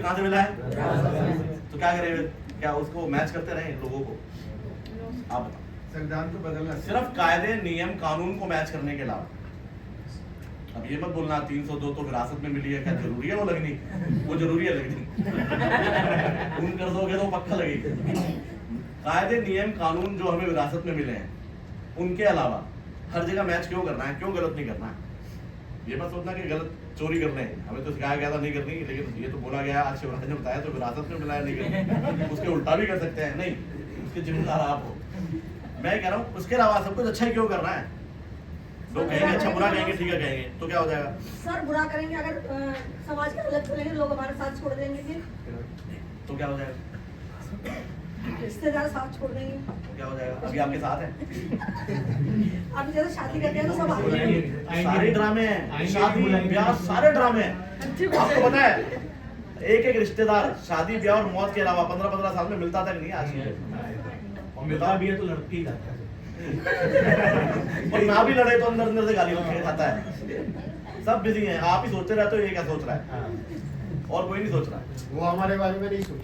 कहाँ से मिला है? तो क्या करें, क्या उसको मैच करते रहे लोगों को? आप बताओ। संविधान को बदलना सिर्फ कायदे नियम कानून को मैच करने के अलावा। अब ये मत बोलना 302 तो विरासत में मिली है, क्या जरूरी है वो लगनी? वो जरूरी है लगनी। खून कर दोगे तो पक्का लगेगी। कायदे नियम कानून जो हमें विरासत में मिले हैं उनके अलावा हर जगह मैच क्यों करना है? क्यों गलत नहीं करना है? ये मत सोचना कि गलत चोरी करने हैं, हमें तो सिखाया गया था नहीं करनी, लेकिन ये तो बोला गया आज शिवराज ने बताया तो विरासत में मिला है नहीं करनी। उसके उल्टा भी कर सकते हैं, नहीं उसके जिम्मेदार आप हो। मैं कह रहा हूँ उसके अलावा सब कुछ अच्छा ही क्यों करना है? लोग कहेंगे अच्छा, बुरा कहेंगे, ठीक है कहेंगे, तो क्या हो जाएगा? सर बुरा करेंगे अगर समाज के अलग करेंगे, लोग हमारे साथ छोड़ देंगे, फिर तो क्या हो जाएगा? रिश्तेदार साथ छोड़ देंगे, तो क्या हो जाएगा? अभी आपके साथ है। अभी जैसे शादी करते हैं तो सब आते हैं। सारे ड्रामे हैं, शादी ब्याह सारे ड्रामे हैं। आपको पता है एक एक रिश्तेदार शादी ब्याह और मौत के अलावा 15-15 साल में मिलता तक नहीं आज। और मिलता भी है तो लड़की ही जाता है। और ना भी लड़े तो अंदर अंदर से गाली खाता है। सब बिजी हैं, आप ही सोचते रहते हो ये क्या सोच रहा है, और कोई नहीं सोच रहा है। वो हमारे बारे में नहीं सोच।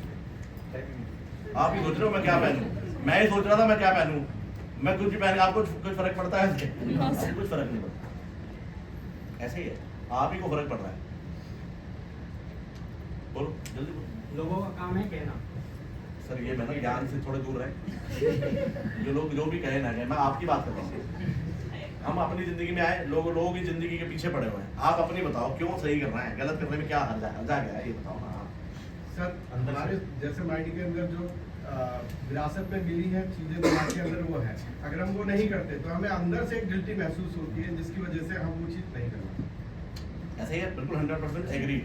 आप ही सोच रहे हो मैं क्या पहनूं, मैं ही सोच रहा था मैं क्या पहनूं, मैं कुछ भी पहन, आपको कुछ फर्क पड़ता है? कुछ फर्क नहीं पड़ता, ऐसे ही है, आप ही को फर्क पड़ रहा है। बोलो जल्दी बोलो। लोगों का काम है कहना। सर ये मैं ना ज्ञान से थोड़े दूर रहे। जो लोग जो भी कहे ना कहे, मैं आपकी बात कर रहा हूँ। हम अपनी जिंदगी में आए, लोगों की जिंदगी के पीछे पड़े हुए हैं। आप अपनी बताओ क्यों सही कर रहे हैं, गलत करने में क्या हर्जा गया है ये बताओ ना। सर हमारे जैसे माइंड के अंदर जो विरासत में मिली है चीजें दिमाग के अंदर वो है, अगर हम वो नहीं करते तो हमें अंदर से एक गिल्टी महसूस होती है जिसकी वजह से हम वो चीज नहीं करते। ऐसे ही है, बिल्कुल 100% एग्री।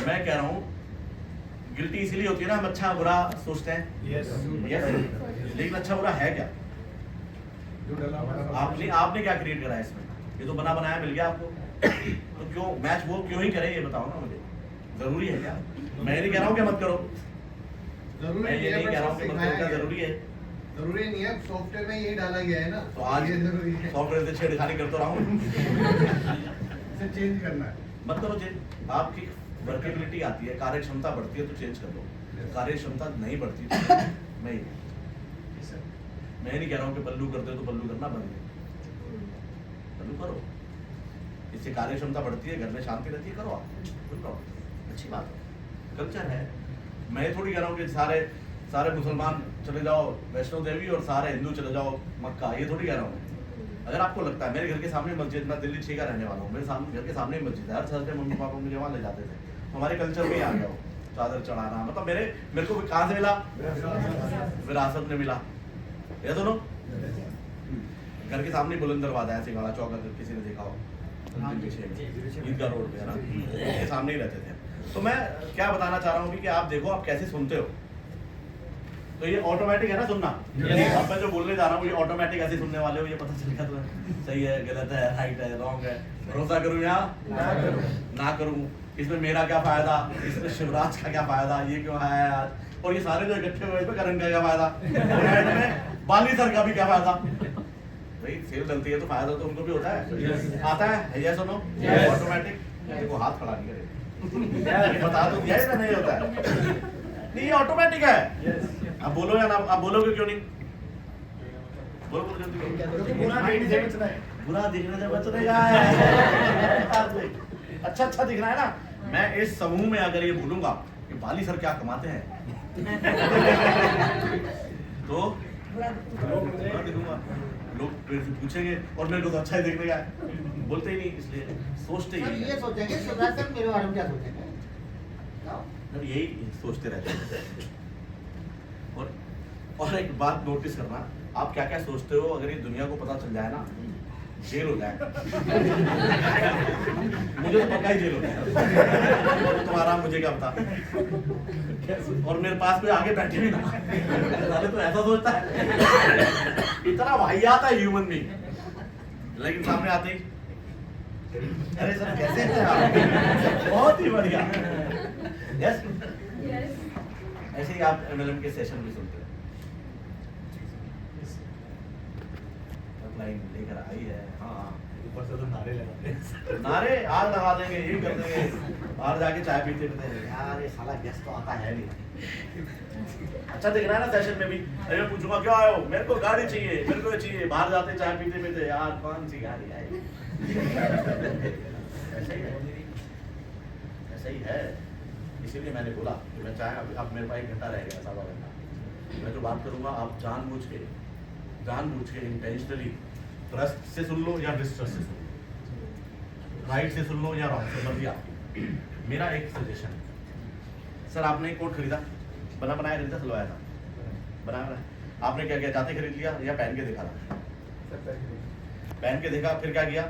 मैं कह रहा हूँ गिल्टी इसलिए होती है ना, हम अच्छा बुरा सोचते हैं। यस लेकिन अच्छा बुरा है क्या? जो डला हुआ आपने क्या क्रिएट करा है इसमें? ये तो बना बनाया मिल गया आपको, तो क्यों मैच वो क्यों ही करे ये बताओ ना मुझे। जरूरी है क्या? मैं नहीं कह रहा हूँ कि मत करो, जरूरी मैं ये नहीं कह रहा हूँ कि मत करो, क्या जरूरी है? जरूरी नहीं है, सॉफ्टवेयर में यही डाला गया है ना, तो आज ये जरूरी है, सॉफ्टवेयर से छेड़खानी करता रहा हूँ। इसे चेंज करना है। मत करो चेंज। आपकी वर्केबिलिटी आती है, कार्य क्षमता बढ़ती है तो चेंज कर दो। कार्य क्षमता नहीं बढ़ती तो मैं नहीं कह रहा हूँ कि बल्लू करते हो तो बल्लू करना बंद है, बल्लू करो, इससे कार्य क्षमता बढ़ती है, घर में शांति रहती है, करो आप खुद करो, अच्छी बात है, कल्चर है। मैं थोड़ी कह रहा हूँ कि सारे मुसलमान चले जाओ वैष्णो देवी और सारे हिंदू चले जाओ मक्का, ये थोड़ी कह रहा हूँ। अगर आपको लगता है, मेरे घर के सामने मस्जिद, मैं दिल्ली 6 का रहने वाला हूँ, मेरे सामने घर के सामने मस्जिद है, हर थर्सडे मम्मी पापा मुझे वहाँ ले जाते थे, हमारे कल्चर में आ गया वो चादर चढ़ाना, मतलब मेरे को कहाँ से मिला? विरासत में मिला। ये दोनों घर के सामने बुलंद दरवाजा है, सिंगाड़ा चौक, अगर किसी ने देखा हो ईदगाह रोड पे है ना, उसके सामने ही रहते थे। तो मैं क्या बताना चाह रहा हूँ कि आप देखो आप कैसे सुनते हो, तो ये ऑटोमेटिक है ना सुनना। अब मैं जो बोलने जा रहा हूँ ये ऑटोमेटिक ऐसे सुनने वाले हो, ये पता चल गया तो सही है, गलत है, राइट है, रॉन्ग है, भरोसा करूँ या ना करूँ, इसमें मेरा क्या फायदा, इसमें शिवराज का क्या फायदा, ये क्यों है आज, और ये सारे जो इकट्ठे हुए इसमें करण का क्या फायदा, बाली सर का भी क्या फायदा। भाई सेल चलती है तो फायदा तो उनको भी होता है, आता है ये सुनो ऑटोमेटिक। देखो हाथ खड़ा नहीं करे, बता तो दिया नहीं होता है, नहीं ये ऑटोमेटिक है। अब बोलो या ना, अब बोलोगे क्यों नहीं? बोलो जल्दी, बुरा दिखने से बच रहेगा। अच्छा दिखना है ना। मैं इस समूह में अगर ये बोलूंगा कि बाली सर क्या कमाते हैं तो बुरा दिखूंगा, लोग मेरे से पूछेंगे और मेरे को तो अच्छा ही देखने का बोलते ही नहीं, इसलिए सोचते ही ये सोचेंगे शिवराज सर मेरे बारे में क्या सोचेंगे, यही सोचते रहते हैं। और एक बात नोटिस करना, आप क्या क्या सोचते हो, अगर ये दुनिया को पता चल जाए ना, जेल हो जाए। मुझे तो पक्का ही जेल हो जाए, तुम्हारा मुझे क्या पता, और मेरे पास कोई आगे बैठे भी ना, तो ऐसा सोचता है, इतना वाहियात है ह्यूमन बीइंग, लेकिन सामने आते ही अरे सर कैसे हैं आप, बहुत ही बढ़िया। यस ऐसे ही आप एमएलएम के सेशन भी सुनते हो, लाइन लेकर आई है, हाँ ऊपर से तो नारे लगाते हैं। नारे आग लगा देंगे, ये कर देंगे, बाहर जाके चाय पीते पीते हैं, यार ये साला गेस्ट तो आता है नहीं। अच्छा दिख रहा है ना सेशन में भी, अरे मैं पूछूंगा क्यों आए हो, मेरे को गाड़ी चाहिए, मेरे को ये चाहिए, बाहर जाते चाय पीते पीते, यार कौन सी गाड़ी आई। ऐसा ही है, ऐसा ही है। इसीलिए मैंने बोला कि मैं चाहे अब मेरे पास 1 घंटा रह गया, 1.25 घंटा, मैं जो बात करूंगा आप जानबूझ के इंटेंशनली ट्रस्ट से सुन लो या डिस्ट्रस्ट से सुन लो, राइट से सुन लो या रॉन्ग से, मर्जी आपकी। मेरा एक सजेशन है, सर आपने एक कोट खरीदा, बना बनाया खरीदा, सिलवाया था, बना आपने क्या किया, जाते खरीद लिया या पहन के देखा था? पहन के देखा, फिर क्या किया,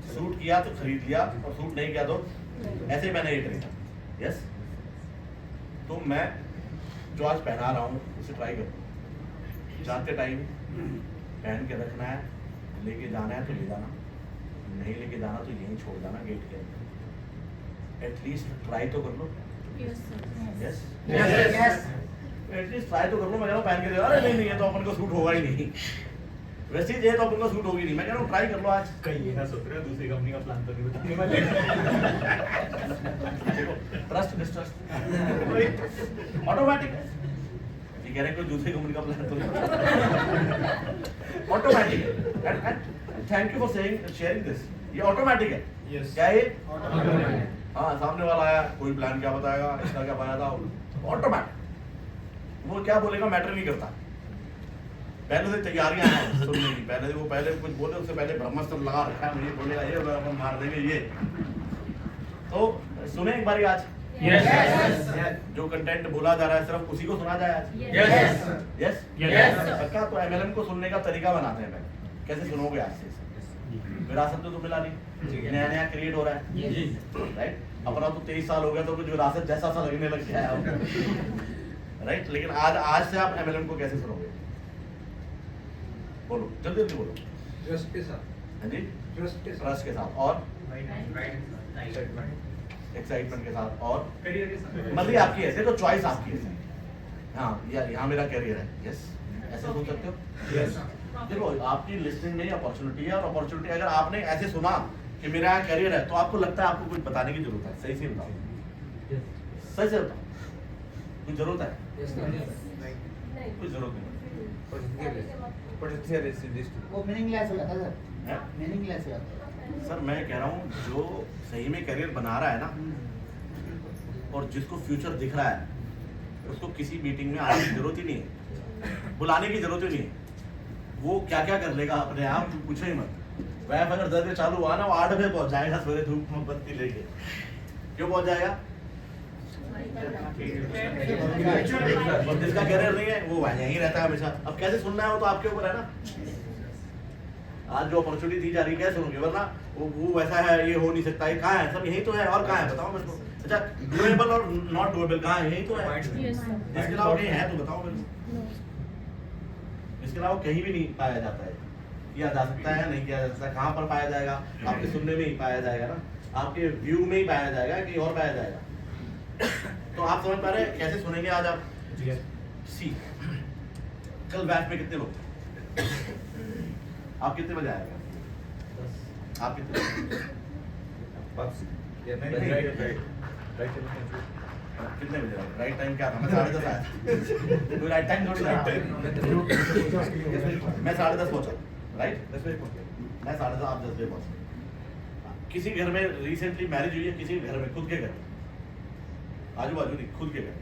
सूट किया तो खरीद लिया, और सूट नहीं किया तो ऐसे ही मैंने ये खरीदा। यस, तो मैं जो आज पहना रहा हूँ उसे ट्राई करो, जाते टाइम पहन के रखना है, लेके जाना है तो ले जाना, नहीं लेके जाना तो यहीं छोड़ जाना गेट के अंदर। एटलीस्ट ट्राई तो कर लो। यस, एटलीस्ट ट्राई तो कर लो। मैं कह रहा हूँ पहन के दे, अरे नहीं ये तो अपन को सूट होगा ही नहीं, वैसे ही ये तो अपन को सूट होगी नहीं। मैं कह रहा हूँ ट्राई कर लो आज। कहीं ये ना सोच रहे हो दूसरी कंपनी का प्लान तो नहीं बताने वाले। देखो ट्रस्ट डिस्ट्रस्ट ऑटोमेटिक है, ये कह रहे हैं कोई दूसरी कंपनी का प्लान तो नहीं, ऑटोमेटिक है। Thank you for sharing this, ये ऑटोमेटिक है। Yes. क्या ये हाँ, सामने वाला आया कोई प्लान क्या बताएगा, इसका क्या फायदा, ऑटोमेटिक वो क्या बोलेगा मैटर नहीं करता। पहले से तैयारियां हैं सुनने की, पहले कुछ बोले उससे पहले ब्रह्मास्त्र लगा रखा है, मुझे बोलेगा ये अपन मार देंगे ये। तो सुने एक बारी आज, जो कंटेंट बोला जा रहा है सिर्फ उसी को सुना जाए आज। यस पक्का। तो एमएलएम को सुनने का तरीका बनाते हैं पहले, कैसे सुनोगे आज से। विरासत तो मिला नहीं, नया नया क्रिएट हो रहा है, राइट। अपना तो 23 साल हो गया तो कुछ विरासत जैसा सा लगने लग गया है, राइट। लेकिन आज से आप एमएलएम को कैसे सुनोगे, बोलो जल्दी जल्दी बोलो। ट्रस्ट के साथ। हाँ जी, ट्रस्ट के साथ और एक्साइटमेंट के साथ और करियर के साथ। मर्जी आपकी है, देखो चॉइस आपकी है। हाँ यार यहाँ मेरा कैरियर है, यस ऐसे सोच सकते हो। यस। देखो आपकी लिस्टिंग में अपॉर्चुनिटी है, और अपॉर्चुनिटी अगर आपने ऐसे सुना कि मेरा यहाँ कैरियर है तो आपको लगता है आपको कुछ बताने की जरूरत है। सही से बताओ, सही से बताओ, कुछ जरूरत है? कुछ जरूरत नहीं। वो मीनिंगलेस हो जाता है सर, है? मीनिंगलेस हो जाता है। सर मैं कह रहा हूँ जो सही में करियर बना रहा है ना, और जिसको फ्यूचर दिख रहा है, उसको किसी मीटिंग में आने की जरूरत ही नहीं है, बुलाने की जरूरत ही नहीं है। वो क्या क्या कर लेगा अपने आप, पूछो ही मत। वैफ अगर 10 बजे चालू हुआ ना, वो 8 बजे पहुंच जाएगा सवेरे धूप में बत्ती लेके। क्यों पहुंच जाएगा? और जिसका करियर नहीं है वो यहीं रहता है हमेशा। अब कैसे सुनना है वो तो आपके ऊपर है ना। आज जो अपॉर्चुनिटी दी जा रही है कैसे सुनोगे, वरना वो वैसा है, ये हो नहीं सकता, ये कहाँ है, सब यही तो है, और कहाँ है बताओ मेरे को। अच्छा डुएबल और नॉट डुएबल कहाँ है, यही तो है। इसके अलावा कहीं है तो बताओ मेरे को। इसके अलावा कहीं भी नहीं पाया जाता है। किया जा सकता है या नहीं किया जा सकता, कहाँ पर पाया जाएगा? आपके सुनने में ही पाया जाएगा ना, आपके व्यू में ही पाया जाएगा, कहीं और पाया जाएगा। तो आप समझ पा रहे हैं कैसे सुनेंगे आज आप? सी कल बैच में कितने लोग? आप कितने बजे आएगा? आप कितने बजे? कितने बजे आएगा? राइट टाइम क्या था? मैं 10:30 आया। कोई राइट टाइम थोड़ी था। मैं 10:30 पहुंचा, राइट? 10 बजे पहुंचा मैं, 10:30 आप 10 बजे पहुंचे। किसी घर में रिसेंटली मैरिज हुई है, किसी घर में, खुद के घर में, आजू बाजू नहीं, खुद के घर,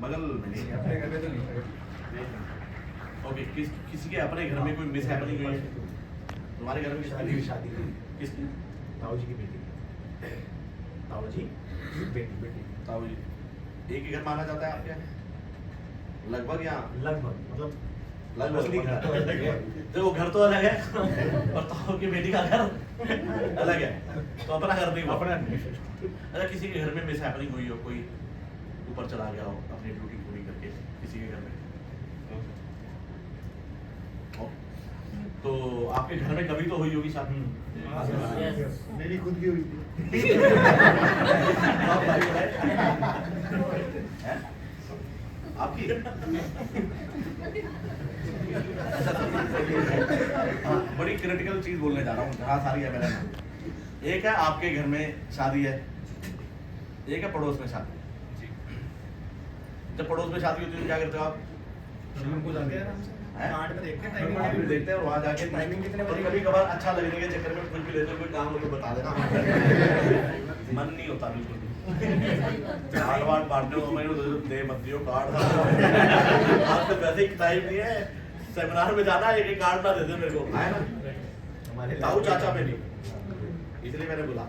बगल में नहीं, अपने घर में तो नहीं। ओके। किसी के अपने घर में कोई मिस हैपनिंग हुई है? तुम्हारे घर में किसकी शादी हुई? किसकी? ताऊ जी की बेटी। ताऊ जी बेटी। ताऊ जी एक ही घर माना जाता है आपके? लगभग या लगभग मतलब लगभग देखो घर तो अलग है और ताऊ की बेटी का घर अलग है, तो अपना घर नहीं, अपना अच्छा किसी के घर में मिस हैपनिंग हुई हो, कोई ऊपर चला गया हो अपनी ड्यूटी पूरी करके किसी के घर में, तो आपके घर में कभी तो हुई होगी शादी। मेरी खुद की हुई थी। हैं? आपकी ऐसा हाँ, बड़ी क्रिटिकल चीज बोलने जा रहा हूँ, हाँ सारी है मेरा नाम। एक है आपके घर में शादी है, एक है पड़ोस में शादी है। जब पड़ोस में शादी होती है तो क्या करते हो आप? हैं? आप भी देखते हैं और वहाँ जाके टाइमिंग कितने बजे, कभी कभार अच्छा लगने के चक्कर में कुछ भी लेते हो, कोई काम हो तो बता देना। मन नहीं होता बिल्कुल भी। कार्ड वार्ड बांटने को मैंने दे मत दियो कार्ड। आज तो वैसे ही टाइम नहीं है, सेमिनार में जाना है, एक कार्ड ना दे दे मेरे को, है ना? ताऊ चाचा में भी, इसलिए मैंने बोला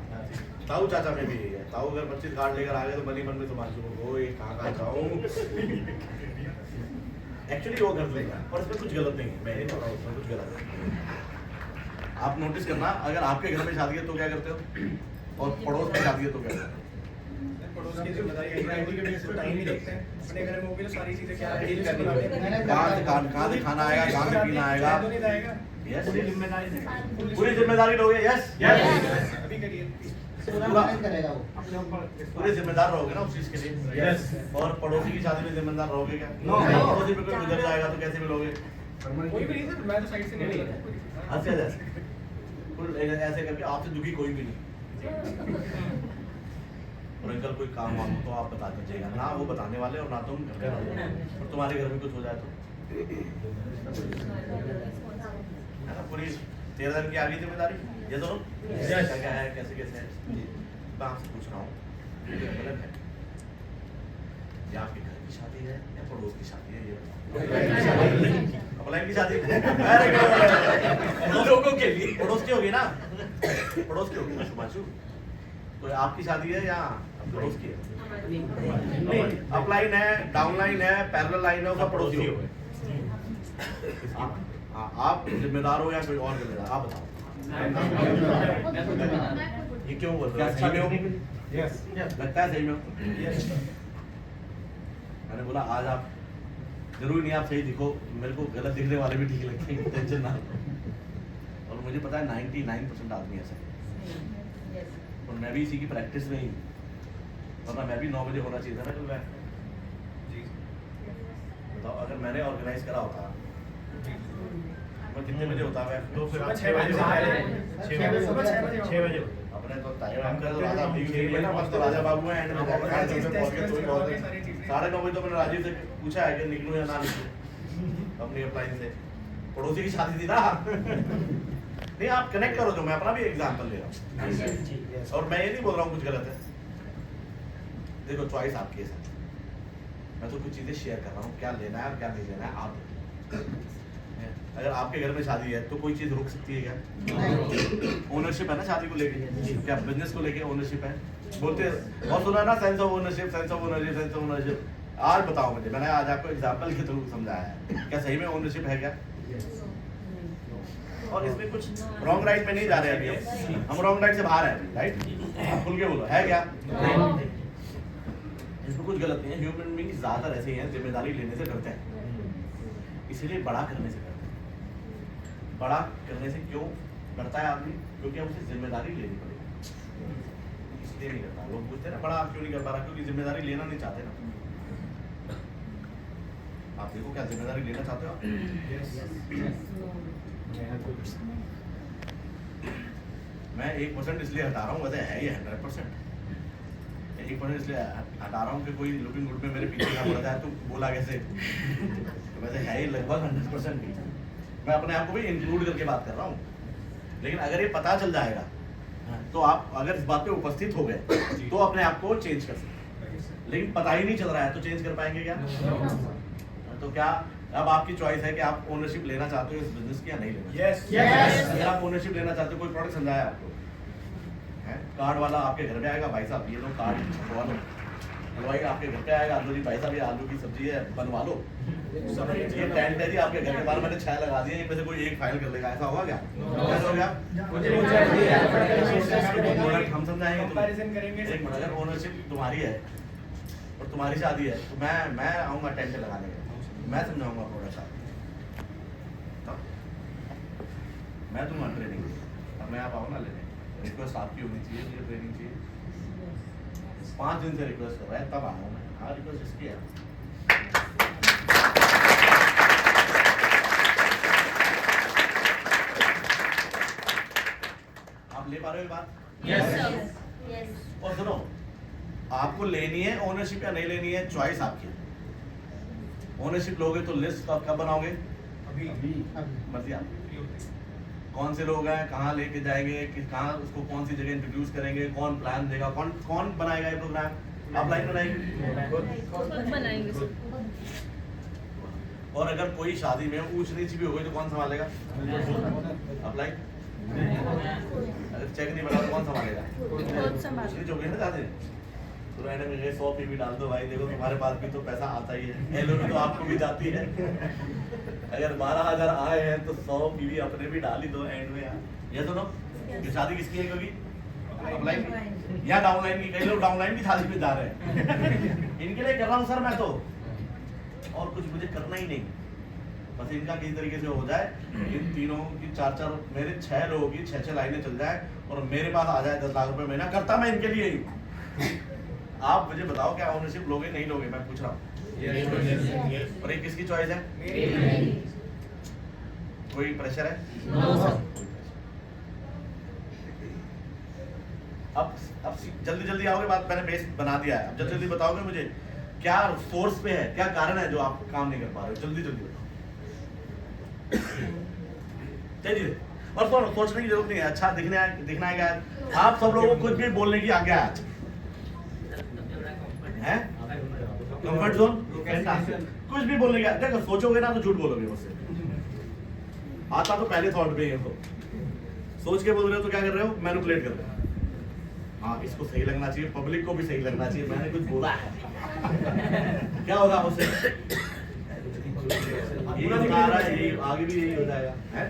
ताऊ चाचा में भी यही है। ताऊ अगर 25 कार्ड लेकर आ गए तो मन ही मन में तुम्हारे शुरू हो ये कहाँ जाऊँ। एक्चुअली वो कर लेगा और इसमें कुछ गलत नहीं है, मैं नहीं बोल रहा हूँ उसमें कुछ गलत है। आप नोटिस करना, अगर आपके घर में शादी है तो क्या करते हो, और पड़ोस में शादी है तो क्या करते हो? पड़ोस की जिम्मेदारी है, आईटी के बेस पे टाइम ही देखते हैं। अपने घर में होगी तो सारी चीजें क्या है डील करनी है। कहाँ से खाना आएगा, कहाँ से पीना आएगा, तो नहीं आएगा। यस पूरी जिम्मेदारी पूरी जिम्मेदारी लोगे। यस अभी करिए। पूरा पूरा- मैनेज करेगा वो। पूरे जिम्मेदार रहोगे ना उस चीज के लिए। Yes. और पड़ोसी की शादी में जिम्मेदार रहोगे क्या? No. पड़ोसी पे कोई गुजर जाएगा तो कैसे मिलोगे? कोई भी नहीं सर, मैं तो साइड से नहीं लेता। हंस ऐसे ऐसे करके आपसे दुखी कोई भी नहीं। और अंकल कोई काम वाम हो तो आप बता दीजिएगा, ना वो बताने वाले और ना तुम घर वाले। और तुम्हारे घर में कुछ हो जाए तो है ना, पूरी 13 दिन की आगे जिम्मेदारी। ये दोनों क्या क्या है, कैसे कैसे है, मैं आपसे पूछ रहा हूँ ये गलत है? ये आपके घर की शादी है या पड़ोस की शादी है? ये बताओ। अपलाइन की शादी लोगों के लिए पड़ोस की होगी ना, पड़ोस की होगी ना सुभाषु। तो आपकी शादी है या पड़ोस की है? अपलाइन है, डाउनलाइन है, पैरेलल लाइन है, उसका पड़ोसी हो गए। आप जिम्मेदार हो या कोई और जिम्मेदार, आप बताओ। ये क्यों बोल रहे हो? अच्छा में हो? लगता है सही में हो? मैंने बोला आज आप जरूरी नहीं आप सही दिखो, मेरे को गलत दिखने वाले भी ठीक लगते हैं, टेंशन ना लो। और मुझे पता है 99% आदमी ऐसा है, और मैं भी इसी की प्रैक्टिस में ही हूँ, वरना मैं भी 9 बजे होना चाहिए था ना कल। बताओ अगर मैंने ऑर्गेनाइज करा होता मैं कितने बजे होता है? तो फिर सुबह 6 बजे सुबह 6 बजे अपने तो टाइम कर रहा था ना, मस्त राजा बाबू है एंड में पहुंच गए तो भी बहुत है। 9:30 बजे तो मैंने राजीव से पूछा है कि निकलूं या ना निकलूं अपनी अपलाइन से। पड़ोसी की शादी थी ना। नहीं आप कनेक्ट करो, जो मैं अपना भी एग्जांपल ले रहा हूँ और मैं ये नहीं बोल रहा हूँ कुछ गलत है। देखो चॉइस आपकी है, मैं तो कुछ चीजें शेयर कर रहा हूँ, क्या लेना है और क्या नहीं लेना है आप देखो। अगर आपके घर में शादी है तो कोई चीज रुक सकती है क्या? ओनरशिप है ना शादी को लेके, क्या बिजनेस को लेके ओनरशिप है? बोलते बहुत सुना ना, sense of ownership, sense of ownership, sense of ownership. आज बताओ मुझे, मैंने आज आपको एग्जांपल के थ्रू समझाया है, क्या सही में ओनरशिप है क्या? और इसमें कुछ रॉन्ग राइट पे नहीं जा रहे अभी, हम रॉन्ग राइट से बाहर है अभी, राइट? खुल के बोलो, है क्या? इसमें कुछ गलत नहीं है। ह्यूमन बीइंग ज्यादातर ऐसे ही हैं, जिम्मेदारी लेने से डरते हैं, इसीलिए बड़ा करने से डरते हैं। बड़ा करने से क्यों डरता है आदमी? क्योंकि अब उसे जिम्मेदारी लेनी पड़ेगी, इसलिए नहीं करता। लोग पूछते हैं ना बड़ा आप क्यों नहीं कर पा रहा? क्योंकि जिम्मेदारी लेना नहीं चाहते ना। आप देखो क्या जिम्मेदारी लेना चाहते हो आप? मैं 1% इसलिए हटा रहा हूँ, वैसे है ये 100%। 1% इसलिए हटा रहा हूँ कि कोई लुकिंग गुड में मेरे पीछे ना पड़ जाए तो बोला कैसे। तो वैसे है ये लगभग 100% भी। मैं अपने आप को भी इंक्लूड करके बात कर रहा हूँ, लेकिन अगर ये पता चल जाएगा तो आप अगर इस बात पे उपस्थित हो गए तो अपने आप को चेंज कर सकते हैं। लेकिन पता ही नहीं चल रहा है तो चेंज कर पाएंगे क्या? तो क्या अब आपकी चॉइस है कि आप ओनरशिप लेना चाहते हो इस बिजनेस की या नहीं लेना? अगर आप ओनरशिप लेना चाहते हो, कोई प्रोडक्ट समझाया आपको है, कार्ड वाला आपके घर में आएगा, भाई साहब ये लो कार्ड छपवा लो, हलवाई आपके घर पे आएगा, आलू जी भाई साहब ये आलू की सब्जी है बनवा लो, ये टेंट है जी आपके घर के बाहर मैंने 6 लगा दिए, इनमें से कोई एक फाइल कर लेगा, ऐसा होगा क्या? कैसे हो गया? प्रोडक्ट हम समझाएंगे कंपैरिजन करेंगे। एक मिनट, अगर ओनरशिप तुम्हारी है और तुम्हारी शादी है तो मैं आऊँगा टेंट लगाने का, मैं समझाऊंगा प्रोडक्ट आपको, मैं दूंगा ट्रेनिंग। अब मैं आप आओ ना लेने, रिक्वेस्ट आपकी होनी चाहिए, मुझे ट्रेनिंग चाहिए। 5 दिन से रिक्वेस्ट कर रहा है, तब आया हूँ मैं। हाँ रिक्वेस्ट इसकी है। ले पा रहे हो ये बात? यस और सुनो, आपको लेनी है ओनरशिप या नहीं लेनी है, चॉइस आपकी है। ओनरशिप लोगे तो लिस्ट कब बनाओगे? अभी मर्जी आप, कौन से लोग हैं, कहाँ लेके जाएंगे, कहाँ उसको कौन सी जगह इंट्रोड्यूस करेंगे, कौन प्लान देगा, कौन बनाएगा ये प्रोग्राम? आप लाइन बनाएंगे। खुद बनाएंगे और अगर कोई शादी में ऊंच नीच भी हो गई तो कौन संभालेगा? आप लाइन, अगर चेक नहीं बना तो कौन संभालेगा? खुद संभाल ऊंच नीच हो गई ना शादी, तो मैंने मुझे 100 पीवी डाल दो भाई, देखो तुम्हारे पास भी तो पैसा आता ही है, एलो भी तो आपको भी जाती है। अगर 12,000 आए हैं तो 100 पीवी अपने भी डाल ही दो एंड में यार। ये सुनो, ये शादी किसकी है? क्योंकि अपलाइन या डाउनलाइन की, कई लोग डाउनलाइन की शादी में जा रहे हैं। इनके लिए कर रहा हूँ सर मैं तो, और कुछ मुझे करना ही नहीं, बस इनका किसी तरीके से हो जाए, इन तीनों की 4-4 मेरे 6 लोगों की 6-6 लाइनें चल जाए और मेरे पास आ जाए 10 लाख रुपए महीना, करता मैं इनके लिए ही। आप मुझे बताओ क्या ओनरशिप लोगे नहीं लोगे, मैं पूछ रहा हूँ। और ये किसकी चॉइस है? कोई प्रेशर है? अब जल्दी जल्दी आओगे, बात मैंने बेस बना दिया है, अब जल्दी जल्दी बताओगे मुझे क्या सोर्स पे है, क्या कारण है जो आप काम नहीं कर पा रहे हो? जल्दी जल्दी बताओ। चलिए, और सोचने की जरूरत नहीं है, अच्छा दिखना है क्या? आप सब लोगों को कुछ भी बोलने की आज्ञा है आज है? कंफर्ट जोन, कुछ भी बोलने की, देखो सोचोगे ना तो झूठ बोलोगे मुझसे, आता तो पहले थॉट पे ही है, तो सोच के बोल रहे हो तो क्या कर रहे हो? मैनिपुलेट कर रहे हो। हाँ, इसको सही लगना चाहिए, पब्लिक को भी सही लगना चाहिए, मैंने कुछ बोला है। क्या होगा उससे? यही बता रहा है, यही आगे भी यही हो जाएगा, है?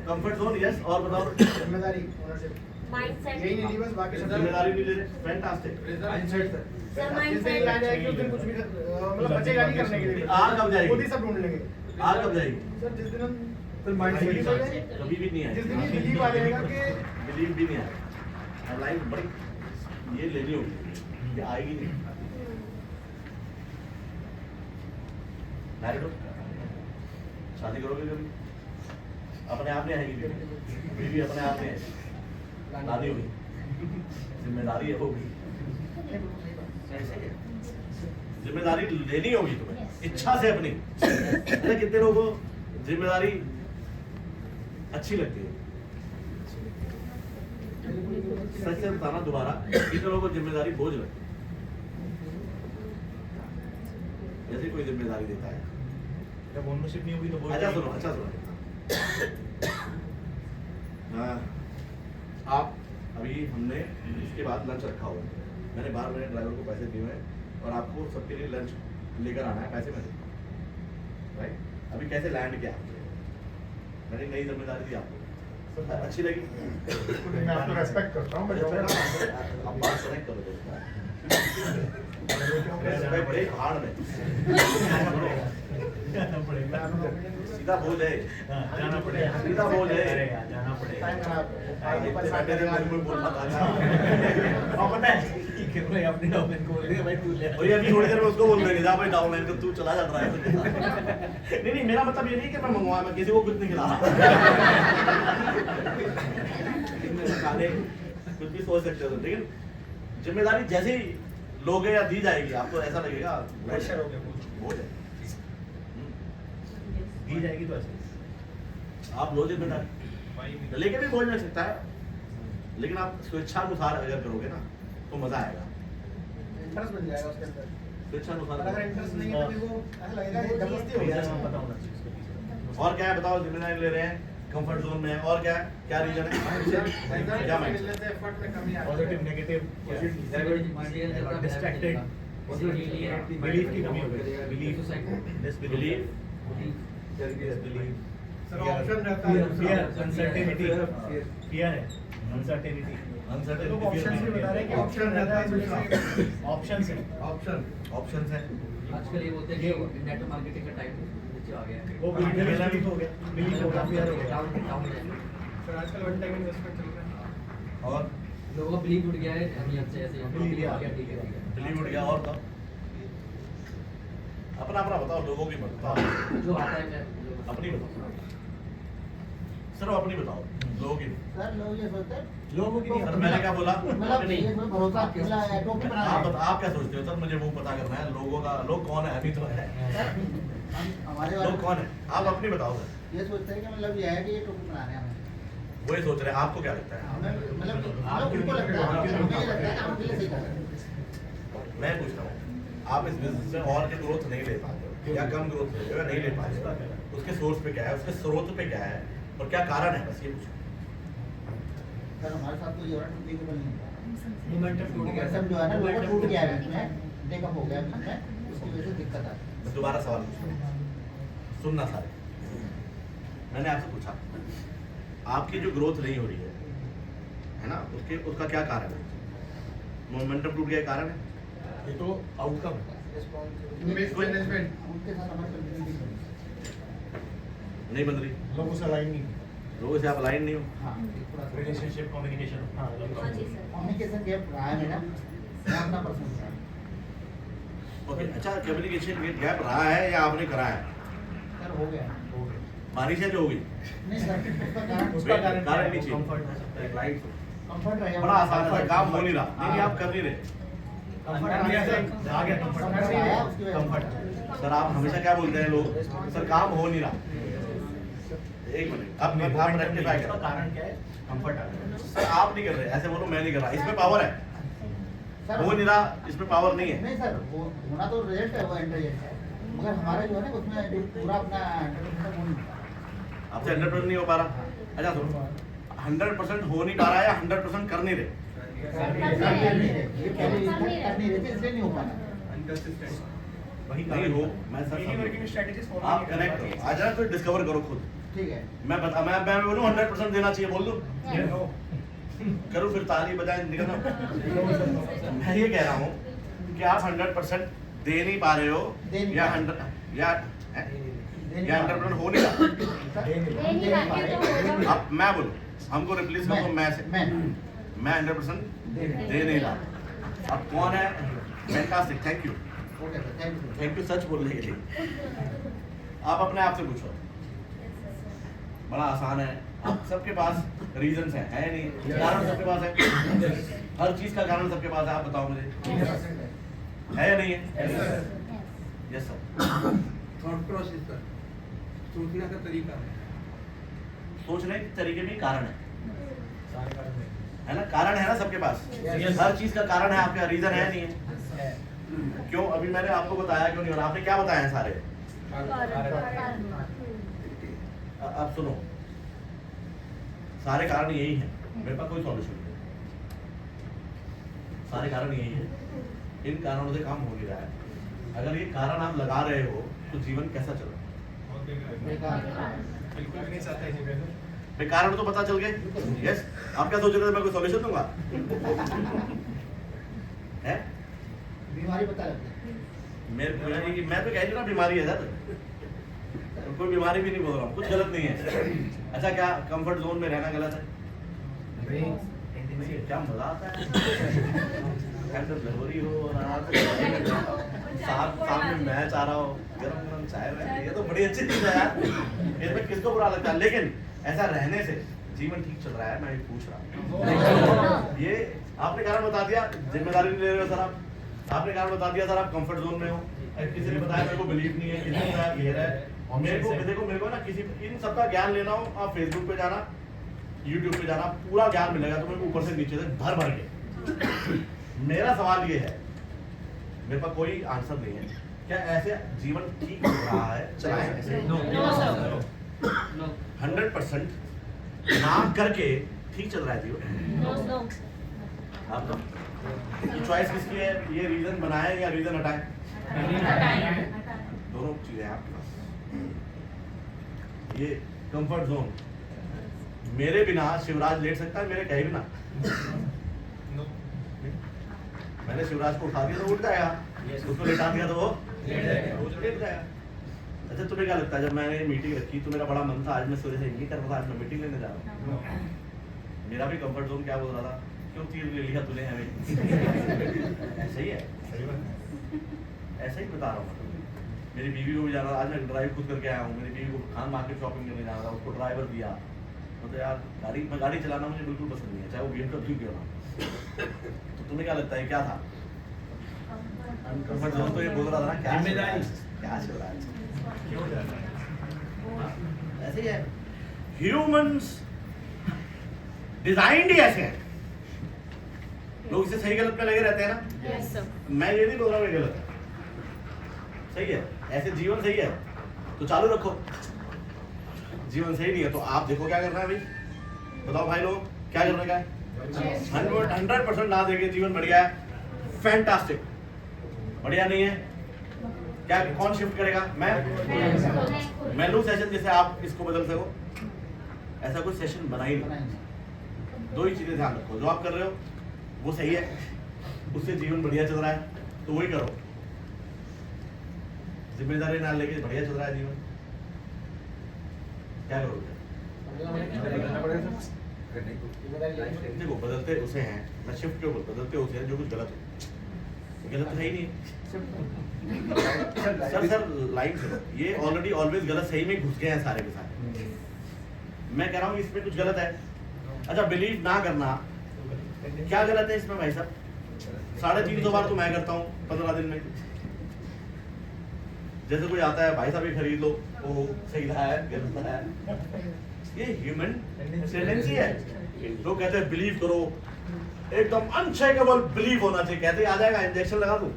Comfort zone, yes. और बताओ, जिम्मेदारी ओनरशिप माइंडसेट यही नहीं बस बाकी सब जिम्मेदारी नहीं ले रहे, fantastic. Mindset sir, sir mindset। जिस दिन आ जाएगी उस दिन कुछ भी मतलब बचेगा नहीं करने के लिए, आग कब जाएगी? खुद ही सब ढूंढ लेंगे। आग कब जाएगी? सर जिस दिन हम फिर माइंडसेट कभी भी नहीं जिस दिन ये आएगी, बिलीव आ जाएगा कि बिलीव भी नहीं आएगा। अब लाइफ बड़ी ये लेनी होगी, ये आएगी नहीं। मैरिड हो, शादी करोगे कभी? अपने आप नहीं आएगी, बीवी अपने आप नहीं आएगी, शादी होगी, जिम्मेदारी है होगी, जिम्मेदारी लेनी होगी तुम्हें इच्छा से अपनी। अरे कितने लोगों को जिम्मेदारी अच्छी लगती है? सच से बताना दोबारा, कितने लोगों को जिम्मेदारी बोझ लगती है? जैसे कोई जिम्मेदारी देता है, जब ओनरशिप नहीं होगी तो बोल अच्छा सुनो, हाँ, आप अभी हमने इसके बाद लंच रखा हुआ है, मैंने बाहर मेरे ड्राइवर को पैसे दिए हैं और आपको सबके लिए लंच लेकर आना है, पैसे मैं देता हूँ, राइट? अभी कैसे लैंड किया आपने? मैंने नई जिम्मेदारी दी आपको, अच्छी लगी? मैं आपको रेस्पेक्ट करता हूँ, बट आप बात कनेक्ट करो, रेस्पेक्ट है हार्ड में, सीधा बोल है, जाना पड़ेगा, सीधा बोल है, जाना पड़ेगा। टाइम खराब इतने बैठे थे, मुझे कोई बोलना था ना। और पता है कि भाई अपने डॉक्यूमेंट को बोल दे भाई तू ले। और ये अभी थोड़ी देर में उसको बोल देंगे, जा भाई डाउनलाइन कर, तू चला जा ड्राइवर के साथ। नहीं, मेरा मतलब ये नहीं कि मैं मंगवा, मैं किसी को कुछ नहीं खिला रहा। खाने कुछ भी सोच सकते हो, लेकिन जिम्मेदारी जैसे ही लोगे या दी जाएगी आपको ऐसा लगेगा प्रेशर हो गया बोझ है। दी जाएगी तो ऐसे आप लो जिम्मेदारी, लेके भी बोझ लग सकता है, लेकिन आप स्वेच्छानुसार अगर करोगे ना तो मजा आएगा। इंटरेस्ट बन जाएगा उसके अंदर। स्वेच्छानुसार और अगर इंटरेस्ट नहीं है तो फिर वो ऐसा लगेगा कि जबरदस्ती हो गया। पता होना चाहिए उसके पीछे। और क्या है बताओ? जिम्मेदारी ले रहे हैं, कंफर्ट जोन में है, और क्या क्या रीजन है? क्या माइंड एफर्ट में कमी आ पॉजिटिव नेगेटिव डिस्ट्रैक्टेड बिलीफ की कमी हो गई, बिलीफ डिसबिलीफ सर ऑप्शन रहता है फियर अनसर्टेनिटी फियर है अनसर्टेनिटी लोग ऑप्शंस भी बता रहे हैं कि ऑप्शन रहता है दूसरा ऑप्शंस है ऑप्शंस है। आजकल ये बोलते हैं कि नेटवर्क मार्केटिंग का टाइम नीचे आ गया है। वो बिलीफ हो गया, बिलीफ हो गया, फियर हो गया। डाउन डाउन सर आजकल वन टाइम इन्वेस्टमेंट चल रहा है। और लोगों का बिलीव उठ गया है अहमियत से, ऐसे Belief ठीक आ है गया, ठीक है ठीक है। बिलीव उठ गया, और बताओ अपना अपना बताओ, लोगों की मत बताओ, जो आता है मैं अपनी बताओ। सर अपनी बताओ, लोगों की नहीं। सर लोग ये सोचते हैं लोगों की नहीं सर मैंने क्या बोला? मतलब ये कोई भरोसा मतलब टोपी बना रहे हैं। आप क्या सोचते हो सर? मुझे वो पता करना है लोगों का, लोग कौन है अभी तो है, सर, हमारे लोग वाले कौन है आप अपनी बताओ सर। ये सोचते हैं कि मतलब ये है कि ये टोपी बना रहे हैं हमें। वही सोच रहे हैं, आपको क्या लगता है? हमें मतलब उनको लगता है, हमें ये लगता है कि हम उनके लिए सही कर रहे हैं। मैं पूछता हूँ, आप इस बिजनेस में और के ग्रोथ नहीं ले पाते हो या कम ग्रोथ ले रहे हो या नहीं ले पाते हो, उसके सोर्स पे क्या है, उसके स्रोत पे क्या है और क्या कारण है, बस ये पूछो। सर हमारे साथ तो ये हो रहा है टोपी के बल नहीं होता। मोमेंटम टूट गया सब जो है ना लोगों टूट गया है बीच में, ब्रेकअप हो गया बीच में, उसकी वजह से दिक्कत आ रही है। मैं दोबारा सवाल पूछूंगा, सुनना सारे। मैंने आपसे पूछा आपकी जो ग्रोथ नहीं हो रही है ना, उसका क्या कारण है? मोमेंटम टूट गया कारण है? ये तो आउटकम है। मिसमैनेजमेंट। उनके साथ हमारी कम्युनिटी नहीं है। नहीं बन रही, लोगों से अलाइन नहीं, लोगों से आप अलाइन नहीं हो। हाँ थोड़ा सा रिलेशनशिप कम्युनिकेशन। हाँ हाँ जी सर। कम्युनिकेशन गैप रहा है मेरा, मैं अपना पर्सनल बता रहा ओके, अच्छा कम्युनिकेशन गैप रहा है या आपने करा है? हूँ। सर हो गया बारिश है जो होगी, नहीं सर उसका कारण उसका कारण क्या कारण है? नहीं चाहिए। Comfort हो सकता है। राइट, कंफर्ट रहेगा। बड़ा आसान है, काम हो नहीं रहा, नहीं आप कर नहीं रहे। कंफर्ट आ गया सर, आ गया कंफर्ट कंफर्ट। आया उसकी वजह से। कंफर्ट। सर आप हमेशा क्या बोलते हैं लोग, सर काम हो नहीं रहा। एक मिनट, आप रेक्टिफाई इसका करो। कारण क्या है? कंफर्ट आ गया। सर आप नहीं कर रहे, ऐसे बोलो मैं नहीं कर रहा, इसमें पावर है। सर हो नहीं रहा, इसमें पावर नहीं है। नहीं सर वो होना तो रिजल्ट है, वो एंड रिजल्ट है, मगर हमारा जो है ना उसमें जो पूरा अपना एंटरटेनमेंट वो नहीं होता। आपसे 100% नहीं हो पा रहा। अच्छा सुनो, 100% हो नहीं पा रहा है या 100% कर नहीं रहे? कर नहीं रहे, ये पहले कर नहीं रहे थे इसलिए नहीं हो पा रहा। वही नहीं हो, मैं sir daily working strategies follow आप कनेक्ट करो, आ जाना तो डिस्कवर करो खुद। ठीक है। मैं बोलूं 100% देना चाहिए, बोल दूं? करूं फिर ताली बजाए निकलना। मैं ये कह रहा हूँ कि आप 100% दे नहीं पा रहे हो दे नहीं या पा रहे। 100 या देने या वाले। 100% हो नहीं रहा। सर, हम दे नहीं पा रहे। अब मैं बोलूं, हमको रिप्लेस करो मैं से। मैं 100% दे नहीं रहा। अब कौन है? Fantastic, thank you, okay sir, thank you. Thank you such बोलने के लिए। आप अपने आप से पूछो, बड़ा आसान है। आप सबके पास रीजंस है नहीं? कारण सबके पास है, हर चीज का कारण सबके पास है। आप बताओ मुझे, है या नहीं है? Yes sir. थॉट प्रोसेस पर सोचने का तरीका है। सोचने के तरीके में ही कारण है, सारे कारण है। है ना? कारण है ना सबके पास, हर चीज का कारण है। आपका रीजन है नहीं है? क्यों? अभी मैंने आपको बताया क्यों नहीं, और आपने क्या बताया है सारे? अब सुनो, सारे कारण यही हैं, मेरे पास कोई सॉल्यूशन नहीं है। सारे कारण यही है, इन कारणों से काम हो नहीं रहा है। अगर ये कारण आप लगा रहे हो तो जीवन कैसा चल रहा है? बिल्कुल भी नहीं चाहता है जीवन में। भाई कारण तो पता चल गए। यस, आप क्या सोच रहे थे मैं कोई सॉल्यूशन दूंगा? है? बीमारी पता लगती है। मैं तो कह रही हूँ ना बीमारी है सर, कोई बीमारी भी नहीं बोल रहा हूँ, कुछ गलत नहीं है। अच्छा क्या कंफर्ट जोन में रहना गलत है? नहीं, क्या मजा आता है। जरूरी हो सामने मैच आ रहा हो, गरम गरम चाय में, ये तो बड़ी अच्छी चीज है यार, इसमें किसको बुरा लगता है? लेकिन ऐसा रहने से जीवन ठीक चल रहा है, मैं ये पूछ रहा हूँ। ये आपने कारण बता दिया, जिम्मेदारी नहीं ले रहे हो सर आप। आपने कारण बता दिया सर, आप कंफर्ट जोन में हो। किसी ने बताया मेरे को बिलीव नहीं है, किसी ने बताया घेर है। और मेरे को ना किसी इन सबका ज्ञान लेना हो, आप फेसबुक पे जाना, यूट्यूब पे जाना, पूरा ज्ञान मिलेगा तुम्हें ऊपर से नीचे से भर भर के। मेरा सवाल ये है, मेरे पास कोई आंसर नहीं है, क्या ऐसे जीवन ठीक हो रहा है? चलाएं ऐसे 100% ना करके ठीक चल रहा है जीवन? आप तो चॉइस किसकी है? ये रीजन बनाए या रीजन हटाए? दोनों चीजें हैं आपके पास। ये कंफर्ट जोन, मेरे बिना शिवराज लेट सकता है, मेरे कहे बिना? मैंने शिवराज को उठा दिया तो उठ जाएगा, उसको लेटा दिया तो वो लेट जाएगा। अच्छा तुम्हें क्या लगता है, जब मैंने मीटिंग रखी तो मेरा बड़ा मन था, आज मैं सूर्य से ये कर रहा था, आज मैं मीटिंग लेने जा रहा हूँ। मेरा भी कंफर्ट जोन क्या बोल रहा था, क्यों तीर ले लिया तूने हमें? ऐसा ही है, ऐसा ही बता रहा हूँ। मेरी बीवी को भी जाना, आज मैं ड्राइव खुद करके आया हूँ। मेरी बीवी को खान मार्केट शॉपिंग करने जाना था, उसको ड्राइवर दिया, मतलब यार मैं गाड़ी चलाना मुझे बिल्कुल पसंद नहीं है, चाहे वो BMW क्यों ना। तो तुम्हें क्या लगता है क्या था? कंफर्ट जोन तो ये बोल रहा था ना, क्या चल रहा है क्यों जा रहा है? ऐसे ही है। ह्यूमंस डिजाइंड ही ऐसे हैं, लोग इसे सही गलत में लगे रहते हैं ना। मैं ये नहीं बोल रहा हूँ ये गलत है, सही है, ऐसे जीवन सही है तो चालू रखो। जीवन सही नहीं है तो आप देखो क्या करना है भाई, बताओ भाई लोग क्या करने का है। 100% ना देखे जीवन बढ़िया है, फैंटास्टिक। बढ़िया नहीं है क्या, कौन शिफ्ट करेगा? मैं लूँ सेशन जैसे आप इसको बदल सको, ऐसा कोई सेशन बना ही नहीं। दो ही चीजें ध्यान रखो, जो आप कर रहे हो वो सही है, उससे जीवन बढ़िया चल रहा है तो वही करो। जिम्मेदारी ना लेके बढ़िया चल रहा है जीवन, क्या करोगे? देखो बदलते उसे हैं, मैं शिफ्ट क्यों बोलता, बदलते उसे हैं जो कुछ गलत हो। गलत है ही नहीं सर लाइन से ये ऑलरेडी ऑलवेज गलत सही में घुस गए हैं सारे के सारे। मैं कह रहा हूँ इसमें कुछ गलत है। अच्छा बिलीव ना करना क्या गलत है इसमें भाई साहब? 350 बार तो मैं करता हूँ 15 दिन में। जैसे कोई आता है भाई साहब ये खरीद लो, वो सही रहा है गलत रहा है, ये ह्यूमन टेंडेंसी है। लोग कहते हैं बिलीव करो, एकदम अनशेकेबल बिलीव होना चाहिए, कहते आ जाएगा इंजेक्शन लगा दूं।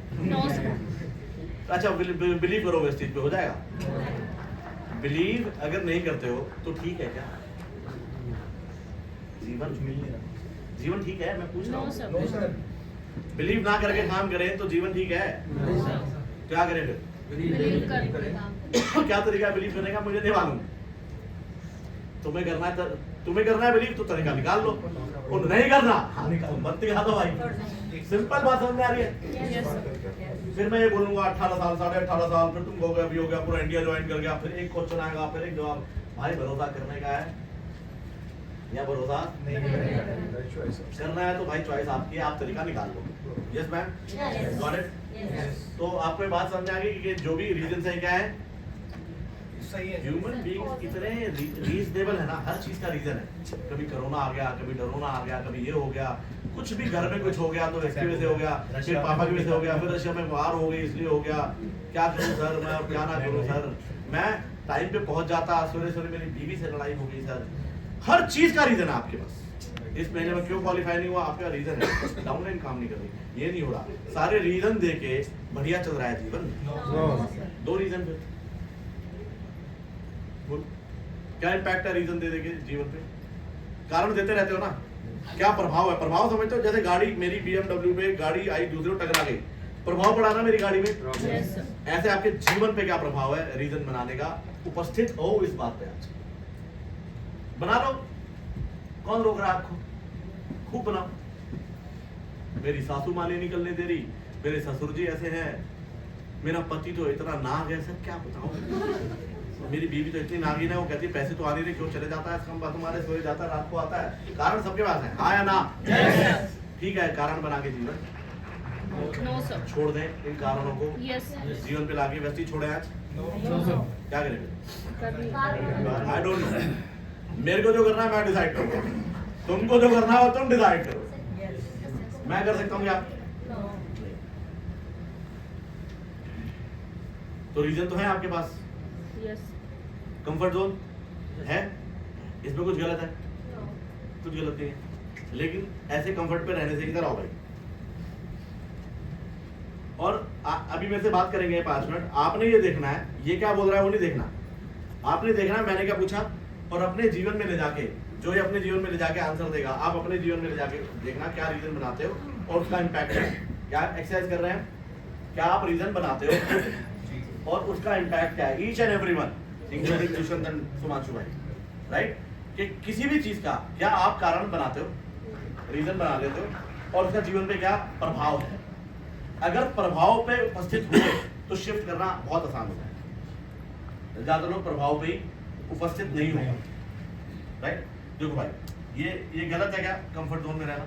अच्छा बिलीव करो इस चीज पे हो जाएगा। बिलीव अगर नहीं करते हो तो ठीक है क्या? जीवन ठीक है? मैं पूछ रहा हूँ। बिलीव ना करके काम करें तो जीवन ठीक है? क्या करें फिर? क्या तरीका है बिलीव करने का मुझे नहीं मालूम। तुम्हें करना है बिलीव तो तरीका निकाल लो, और नहीं करना मत निकाल दो भाई। सिंपल बात समझ में आ रही है? फिर मैं ये बोलूंगा 18 साल 18.5 साल, फिर तुम हो गया अभी हो गया पूरा इंडिया ज्वाइन कर गया, फिर एक क्वेश्चन आएगा फिर एक जवाब। भाई भरोसा करने का है या भरोसा नहीं करना है तो भाई चॉइस आपकी है, आप तरीका निकाल लो। Yes ma'am, got it. तो आपको ये बात समझ आ गई कि जो भी रीजन है क्या है, सही है। ह्यूमन बीइंग्स इतने रीजनेबल है ना, हर चीज का रीजन है। कभी कोरोना आ गया, कभी डरोना आ गया, कभी ये हो गया, कुछ भी घर में कुछ हो गया तो इसकी वजह से हो गया, फिर पापा की वजह से हो गया, फिर रशिया में वार हो गई इसलिए हो गया। क्या करूं सर मैं, और क्या ना करूं सर। मैं टाइम पे पहुंच जाता, सवेरे मेरी बीवी से लड़ाई हो गई सर। हर चीज का रीजन है आपके पास। इस महीने में क्यों क्वालिफाई नहीं हुआ, आपका रीजन है। डाउनलाइन काम नहीं कर रही, ये नहीं हो रहा। सारे रीजन देके बढ़िया चल रहा है जीवन। दो रीजन पे क्या इम्पैक्ट है रीजन दे देके जीवन पे? कारण देते रहते हो ना, क्या प्रभाव है? प्रभाव समझते हो? जैसे गाड़ी मेरी BMW पे गाड़ी आई, दूसरे टकरा गई, प्रभाव पड़ा ना मेरी गाड़ी में। ऐसे आपके जीवन पे क्या प्रभाव है रीजन बनाने का? उपस्थित हो इस बात पे, आज बना लो। कौन रोक रहा है आपको? खूब बनाओ। मेरी सासू माँ नहीं निकलने दे रही, मेरे ससुर जी ऐसे हैं, मेरा पति तो इतना नाग है सर, क्या बताऊं। मेरी बीवी तो इतनी नागिन है, वो कहती है पैसे तो आ नहीं रहे, क्यों चले जाता है तुम्हारे, सोए जाता है, रात को आता है। कारण सबके पास है, हाँ या ना? ठीक है, कारण बना के जीवन छोड़ दें इन कारणों को। जीवन पे लाके वैसे ही छोड़े आज। क्या करेंगे? आई डोंट नो। मेरे को जो करना है मैं डिसाइड करूंगा, तुमको जो करना है तुम डिसाइड करो। मैं कर सकता हूँ क्या? तो रीजन तो है आपके पास। कंफर्ट जोन है, इसमें कुछ गलत है? कुछ गलत नहीं है, लेकिन ऐसे कंफर्ट पे रहने से इधर आओ भाई। और अभी मेरे से बात करेंगे 5 मिनट। आपने ये देखना है ये क्या बोल रहा है वो नहीं देखना, आपने देखना है मैंने क्या पूछा, और अपने जीवन में ले जाके, जो ये अपने जीवन में ले जाके आंसर देगा, आप अपने जीवन में ले जाके देखना क्या रीजन बनाते हो और उसका इम्पैक्ट है। क्या एक्सरसाइज कर रहे हैं? क्या आप रीजन बनाते हो और उसका इम्पैक्ट क्या है? Each and everyone including Dushyant and Sumanshu भाई, राइट? कि किसी भी चीज का क्या आप कारण बनाते हो, रीजन बना लेते हो, और उसका जीवन पे क्या प्रभाव है। अगर प्रभाव पे उपस्थित हुए तो शिफ्ट करना बहुत आसान होता है। ज्यादा लोग प्रभाव पे ही उपस्थित नहीं होगा, राइट? देखो भाई ये गलत है क्या कंफर्ट जोन में रहना?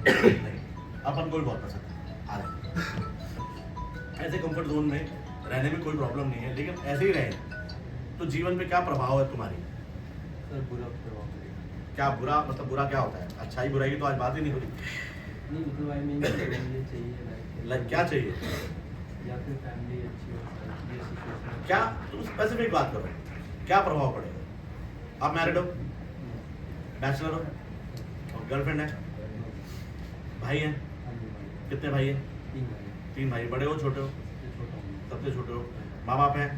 नहीं, अपन को भी बहुत पसंद है ऐसे कंफर्ट जोन में रहने में कोई प्रॉब्लम नहीं है, लेकिन ऐसे ही रहे तो जीवन पे क्या प्रभाव है तुम्हारी? सर बुरा प्रभाव पड़ेगा। क्या बुरा, मतलब बुरा क्या होता है? अच्छाई बुराई की तो आज बात ही नहीं हो रही। नहीं मतलब आई मीन ये चाहिए लाइक क्या चाहिए? या फिर फैमिली अच्छी हो ये सिचुएशन क्या तुम स्पेसिफिक बात करो, क्या प्रभाव पड़ेगा? आप मैरिड हो, बैचलर हो, और गर्लफ्रेंड है, भाई हैं, कितने भाई हैं? 3 भाई 3 भाई। बड़े हो छोटे हो? से छोटा हूँ सबसे छोटे हो। माँ बाप हैं?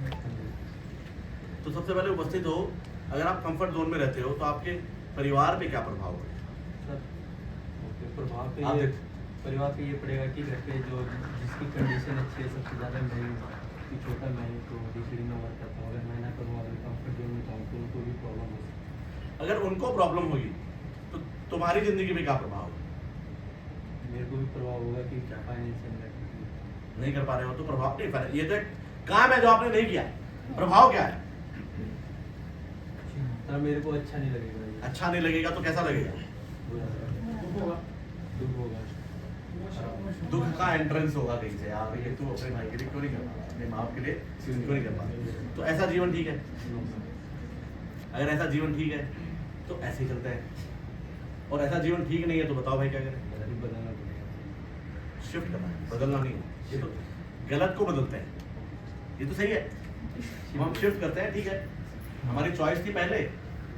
तो सबसे पहले उपस्थित हो, अगर आप कंफर्ट जोन में रहते हो तो आपके परिवार पे क्या प्रभाव पड़ेगा? सर ओके प्रभाव पे आप ये देख- परिवार पे ये पड़ेगा कि घर पे जो जिसकी कंडीशन अच्छी है सबसे ज़्यादा मैं हूँ कि छोटा मैं हूँ तो डीसीडी में वर्क करता हूँ, अगर मैं ना करूँ अगर कंफर्ट जोन में जाऊँ तो उनको भी प्रॉब्लम हो सकती अगर उनको प्रॉब्लम होगी तो तुम्हारी जिंदगी पे क्या प्रभाव होगा? है। मेरे को भी प्रभाव होगा कि फाइनेंशियल नहीं कर पा रहे हो तो प्रभाव नहीं पा रहे। ये तो एक काम है जो आपने नहीं किया। प्रभाव क्या है? सर मेरे को अच्छा नहीं लगेगा ये। अच्छा नहीं लगेगा तो कैसा लगेगा? दुख होगा दुख का एंट्रेंस होगा कहीं से, यार ये तू अपने भाई के लिए क्यों नहीं कर पा रहा, अपने माँ के लिए क्यों नहीं कर पा रहा? तो ऐसा जीवन ठीक है? अगर ऐसा जीवन ठीक है तो ऐसे ही चलता है, और ऐसा जीवन ठीक नहीं है तो बताओ भाई क्या करें? बदलना पड़ेगा। शिफ्ट करना है, बदलना नहीं है। ये तो गलत को बदलते हैं, ये तो सही है। हम शिफ्ट करते हैं, ठीक है, हमारी चॉइस थी पहले,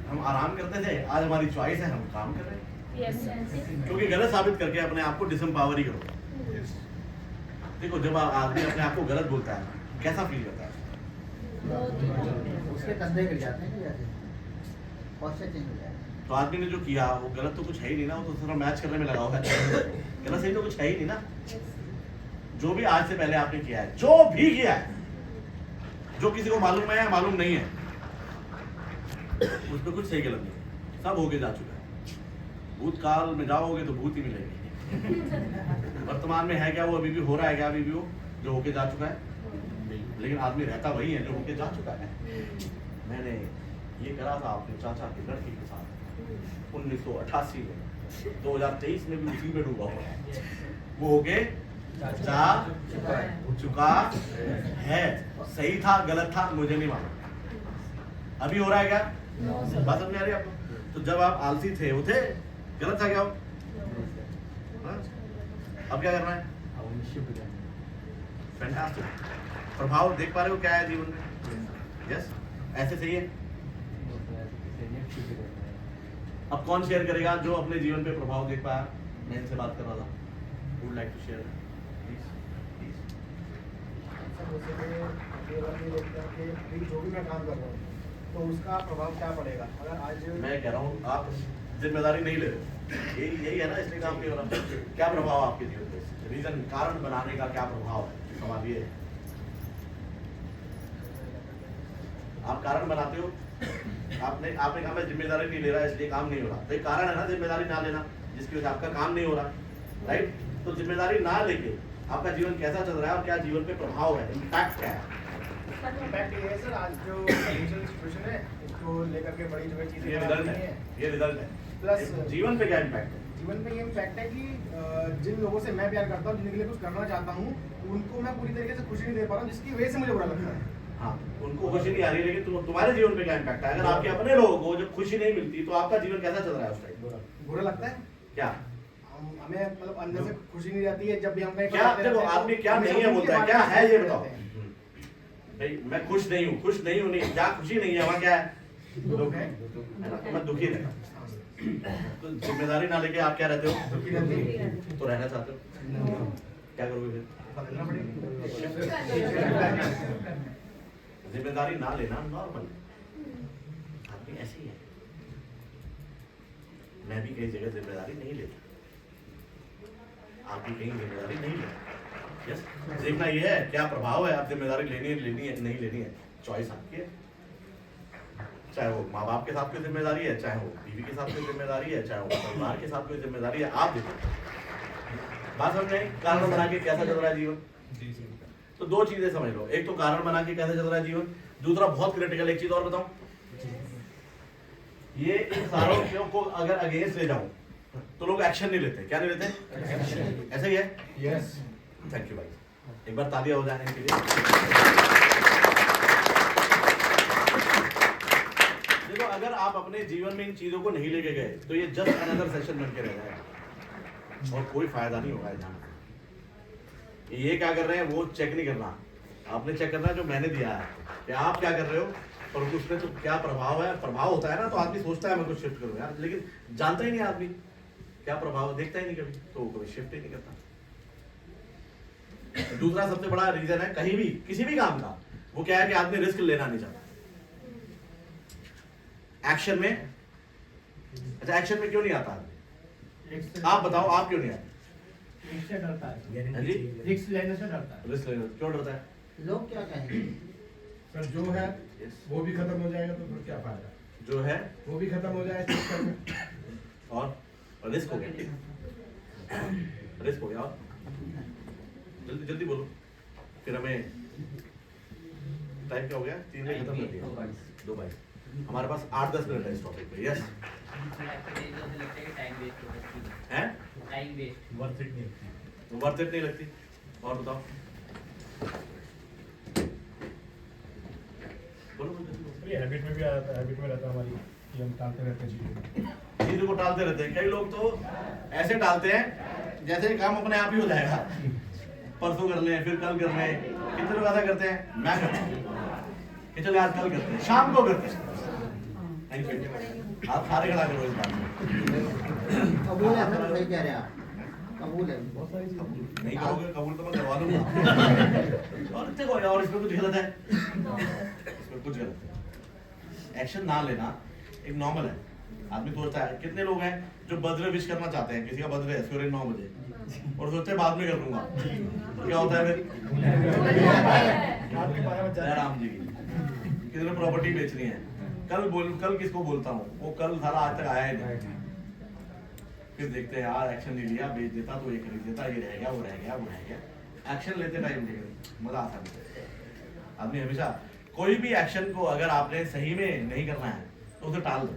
हम आराम करते थे, आज हमारी चॉइस है, हम काम कर रहे हैं। क्योंकि गलत साबित करके अपने आप को डिसम्पावर ही करो। देखो जब आदमी अपने आप को गलत बोलता है कैसा फील करता है? उसके कंधे गिर जाते हैं जैसे posture चेंज हो जाएगा। तो आदमी ने जो किया वो गलत तो कुछ है ही नहीं ना, वो तो सिर्फ मैच करने में लगा हुआ है। गलत सही तो कुछ है ही नहीं ना। जो भी आज से पहले आपने किया है, जो भी किया है, जो किसी को मालूम है या मालूम नहीं है, उसमें कुछ सही गलत नहीं है, सब होके जा चुका है। भूतकाल में जाओगे तो भूत ही मिलेगी। वर्तमान में है क्या वो, अभी भी हो रहा है क्या अभी भी वो जो होके जा चुका है? लेकिन आदमी रहता वही है जो होके जा चुका है। मैंने ये करा था अपने चाचा की लड़की के साथ 1988 में, 2023 में भी उसी में डूबा हुआ है। वो होके जा चुका है। सही था गलत था मुझे नहीं मालूम, अभी हो रहा है क्या? बात समझ में आ रही है आपको? तो जब आप आलसी थे वो थे, गलत था क्या वो? हाँ? अब क्या करना है? अब हमें शिफ्ट करना है। फैंटास्टिक। प्रभाव देख पा रहे हो क्या है जीवन में? यस, ऐसे सही है। शिफ्ट करना है। अब कौन शेयर करेगा जो अपने जीवन पे प्रभाव देख पाया? मैं इनसे बात कर रहा था, would like to share please. जो भी मैं काम कर रहा हूँ तो उसका प्रभाव क्या पड़ेगा अगर आज मैं कह रहा हूँ आप जिम्मेदारी नहीं ले रहे, यही है ना, इसलिए काम नहीं हो रहा। क्या प्रभाव आपके जीवन पे? रीजन, कारण बनाने का क्या प्रभाव है? सवाल ये है। आप कारण बनाते हो, आपने कहा मैं जिम्मेदारी नहीं ले रहा इसलिए काम नहीं हो रहा, तो एक कारण है ना जिम्मेदारी ना लेना जिसकी वजह से आपका काम नहीं हो रहा, राइट? तो जिम्मेदारी ना लेके आपका जीवन कैसा चल रहा है और क्या जीवन पे प्रभाव है, इम्पैक्ट क्या है? इम्पैक्ट ये है सर, आज जो फाइनेंशियल सिचुएशन है उसको लेकर के बड़ी जो चीजें ये खराब रिजल्ट नहीं है, है। ये रिजल्ट है। प्लस जीवन पे क्या इम्पैक्ट है? जीवन में ये इम्पैक्ट है कि जिन लोगों से मैं प्यार करता हूँ, जिनके लिए कुछ करना चाहता हूँ, उनको मैं पूरी तरीके से खुशी नहीं दे पा रहा हूँ, जिसकी वजह से मुझे बुरा लगता है। हाँ, उनको खुशी नहीं आ रही, लेकिन तुम्हारे जीवन पे क्या इम्पैक्ट है? अगर आपके अपने लोगों को जब खुशी नहीं मिलती तो आपका जीवन कैसा चल रहा है उस टाइम? बुरा लगता है। क्या हमें मतलब अंदर से खुशी नहीं रहती है जब भी हम कहीं पर क्या जाते देखो रहते हैं, आदमी तो क्या हमेशा नहीं है उनके बोलता है, बारे क्या में है ये सोचते बताओ। रहते हैं। भाई मैं खुश नहीं हूँ, खुश नहीं हूँ, नहीं क्या खुशी नहीं है वहाँ क्या है? दुख है। है ना? तो मैं दुखी रहता। तो जिम्मेदारी ना लेके आप क्या रहते हो? दुखी रहते हैं। तो रहना चाहते हो, क्या करोगे फिर? बदलना पड़ेगा। जिम्मेदारी ना लेना नॉर्मल, आदमी ऐसे ही है। मैं भी कई जगह जिम्मेदारी नहीं लेता, आप भी कहीं जिम्मेदारी नहीं लेते। यस, देखना ये है क्या प्रभाव है, आप जिम्मेदारी लेनी है नहीं लेनी है, चॉइस आपकी है। चाहे वो माँ बाप के साथ कोई जिम्मेदारी है, चाहे वो बीवी के साथ कोई जिम्मेदारी है, चाहे वो परिवार के साथ कोई जिम्मेदारी है, आप देखो। बात समझ में? कारण बना के कैसा चल रहा है जीवन? तो दो चीजें समझ लो, एक तो कारण बना के कैसे चल रहा है जीवन, दूसरा बहुत क्रिटिकल एक चीज और बताऊं, ये इन सारों को अगर अगेंस्ट ले जाऊं तो लोग एक्शन नहीं लेते। क्या नहीं लेते? ऐसा ही है। यस। थैंक यू भाई, एक बार तालियां हो जाने के लिए। देखो अगर आप अपने जीवन में इन चीजों को नहीं लेके गए तो ये जस्ट अनदर सेशन बन के रह जाएगा और कोई फायदा नहीं होगा जाने से। ये क्या कर रहे हैं वो चेक नहीं करना, आपने चेक करना जो मैंने दिया है कि आप क्या कर रहे हो और उसमें तो क्या प्रभाव है। प्रभाव होता है ना तो आदमी सोचता है मैं कुछ शिफ्ट करूँ यार, लेकिन जानता ही नहीं आदमी क्या प्रभाव, देखता ही नहीं कभी, तो वो कभी शिफ्ट ही नहीं करता। दूसरा सबसे बड़ा रीजन है कहीं भी किसी भी काम का, वो क्या है कि आदमी रिस्क लेना नहीं चाहता एक्शन में। अच्छा एक्शन में क्यों नहीं आता आदमी, आप बताओ आप क्यों नहीं आते? रिस्क से डरता है। हाँ जी, रिस्क लेने से डरता है। रिस्क लेने क्यों डरता है? लोग क्या कहेंगे? सर जो है वो भी खत्म हो जाएगा तो फिर क्या फायदा, जो है वो भी खत्म हो जाए चक्कर में। और रिस्क हो गया, रिस्क हो गया। और जल्दी जल्दी बोलो, फिर हमें टाइम क्या हो गया, 3 मिनट खत्म कर दिया, 2:22। हमारे पास 8-10 मिनट है इस टॉपिक पे। यस है, टाइम वेस्ट वर्थ इट नहीं। वर्थ इट नहीं लगती। और बताओ बोलो बोलो जल्दी बोलो। ये हैबिट में भी आता है, हैबिट में रहता है हमारी कि हम टालते रहते हैं चीज़ों को। चीजों को टालते रहते हैं। कई लोग तो ऐसे टालते हैं जैसे काम अपने आप ही हो जाएगा, परसों कर लें फिर कल कर लें। कितने लोग ऐसा करते हैं, मैं करता हूँ कि चलो यार कल करते हैं, शाम को करते हैं। थैंक यू, आप सारे खड़ा करो इस बात में। कबूल है सर, सही कह रहे हैं आप, कबूल है। नहीं करोगे कबूल तो मैं करवा लूंगा। और देखो और इसमें कुछ गलत है, इसमें कुछ गलत है। एक्शन ना लेना एक नॉर्मल है। आदमी सोचता है, कितने लोग हैं जो बर्थडे विश करना चाहते हैं, किसी का बर्थडे है सवेरे 9 बजे और सोचते हैं बाद में कर लूंगा, तो क्या होता है फिर? राम जी किसी ने प्रॉपर्टी बेचनी है, कल किसको बोलता हूँ, वो कल सारा आज तक आया ही नहीं। फिर देखते हैं यार एक्शन नहीं लिया, बेच देता तो ये खरीद देता, ये रह गया वो रह गया वो रह गया। एक्शन लेते टाइम मजा आता है। आदमी हमेशा कोई भी एक्शन को अगर आपने सही में नहीं करना है तो उसे टाल दो,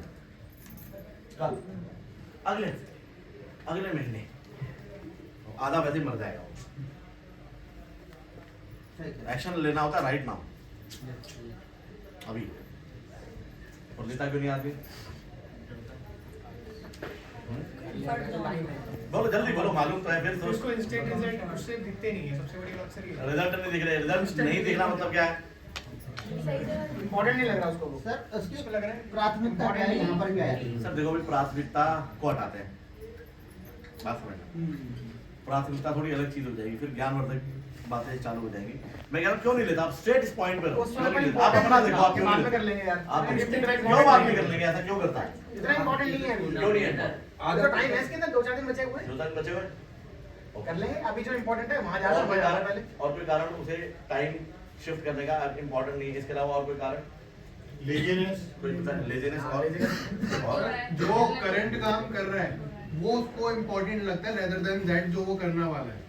कल, अगले महीने, आधा वैसे मर जाएगा। एक्शन लेना होता है राइट नाउ, अभी। और लेता क्यों नहीं आदमी? बोलो जल्दी बोलो, मालूम तो है फिर तो उसको इंस्टेंट रिजल्ट उससे दिखते नहीं है, सबसे बड़ी बात सर ये रिजल्ट नहीं दिख रहे। रिजल्ट नहीं दिखना मतलब क्या है? इंपॉर्टेंट नहीं लग रहा उसको वो। सर उसकी उसको लग रहा है प्राथमिकता क्या है, यहाँ पर भी आया था। सर देखो भी प्राथमिकता को हटाते हैं, बात समझना। प्राथमिकता थोड़ी अलग चीज हो जाएगी, फिर ज्ञानवर्धक बातें चालू हो जाएंगी। मैं कह रहा हूँ क्यों नहीं लेता आप स्ट्रेट इस पॉइंट पे रहो, उसमें क्यों नहीं लेता? अपन आप अपना देखो, आप क्यों बाद नहीं में कर लेते? लेंगे यार। आप इतना क्यों बात नहीं कर लेंगे, ऐसा क्यों करता है? इम्पोर्टेंट नहीं है अभी। क्यों नहीं है? आज तो टाइम है इसके अंदर, 2-4 दिन बचे हुए हैं। 2 दिन बचे हुए, कर लेंगे अभी जो इम्पोर्टेंट है वहाँ जा और रहा कोई है कारण पहले। और कोई कारण उसे टाइम शिफ्ट करने का इम्पोर्टेंट नहीं है, इसके अलावा और कोई कारण? लेजीनेस, कोई पता लेजीनेस और जो करंट काम कर रहा है वो उसको इम्पोर्टेंट लगता है रेदर देन दैट जो वो करना वाला है।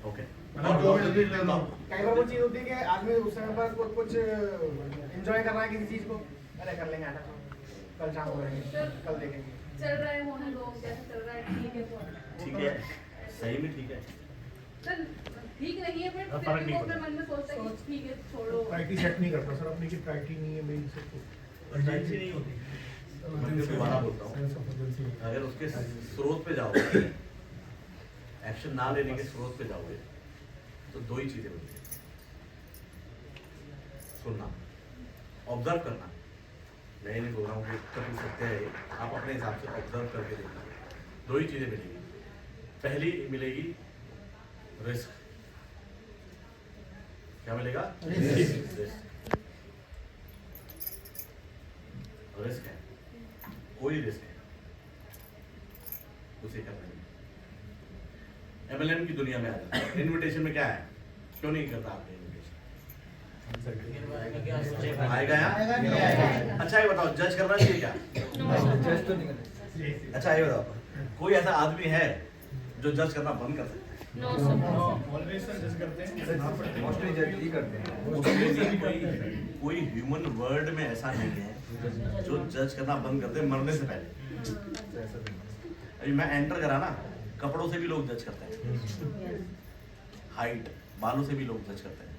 ओके। मतलब जो मैं अभी कर रहा हूँ। कई बार वो चीज होती है कि आदमी उस समय पर कुछ एंजॉय कर रहा है किसी चीज को, अरे कर लेंगे आटा कल शाम को करेंगे, कल देखेंगे। चल रहा है होने दो, जैसे चल रहा है ठीक है। ठीक है, सही में ठीक है। सर ठीक नहीं है फर्क फिर नहीं भी वो पड़ता। अपने मन में सोचता है कि ठीक है छोड़ो। प्रायोरिटी सेट नहीं करता सर, अपनी की प्रायोरिटी नहीं है मेरी सबको। अर्जेंसी नहीं होती। मैं दोबारा बोलता हूँ, अगर उसके स्रोत पे जाओगे, एक्शन ना लेने के स्रोत पे जाओगे तो 2 ही चीजें बनती हैं, सुनना, ऑब्जर्व करना। मैं नहीं बोल रहा हूँ कि कभी सत्य है, आप अपने हिसाब से ऑब्जर्व करके देखना। 2 ही चीजें मिलेगी। पहली मिलेगी रिस्क। क्या मिलेगा? रिस्क है, कोई रिस्क है उसे करना नहीं। MLM की दुनिया में आ जाता है। इन्विटेशन में क्या है, क्यों नहीं करता आपने इन्विटेशन? आएगा यहाँ? आएगा नहीं आएगा। अच्छा ये बताओ, जज करना चाहिए क्या? अच्छा ये बताओ, कोई ऐसा आदमी है जो जज करना बंद कर सकता है? ऑलवेज सर जज करते हैं, मोस्टली जज ही करते हैं। कोई ह्यूमन वर्ल्ड में ऐसा नहीं है जो जज करना बंद कर दे मरने से पहले। अभी मैं एंटर करा ना, कपड़ों से भी लोग जज करते हैं, हाइट, बालों से भी लोग जज करते हैं,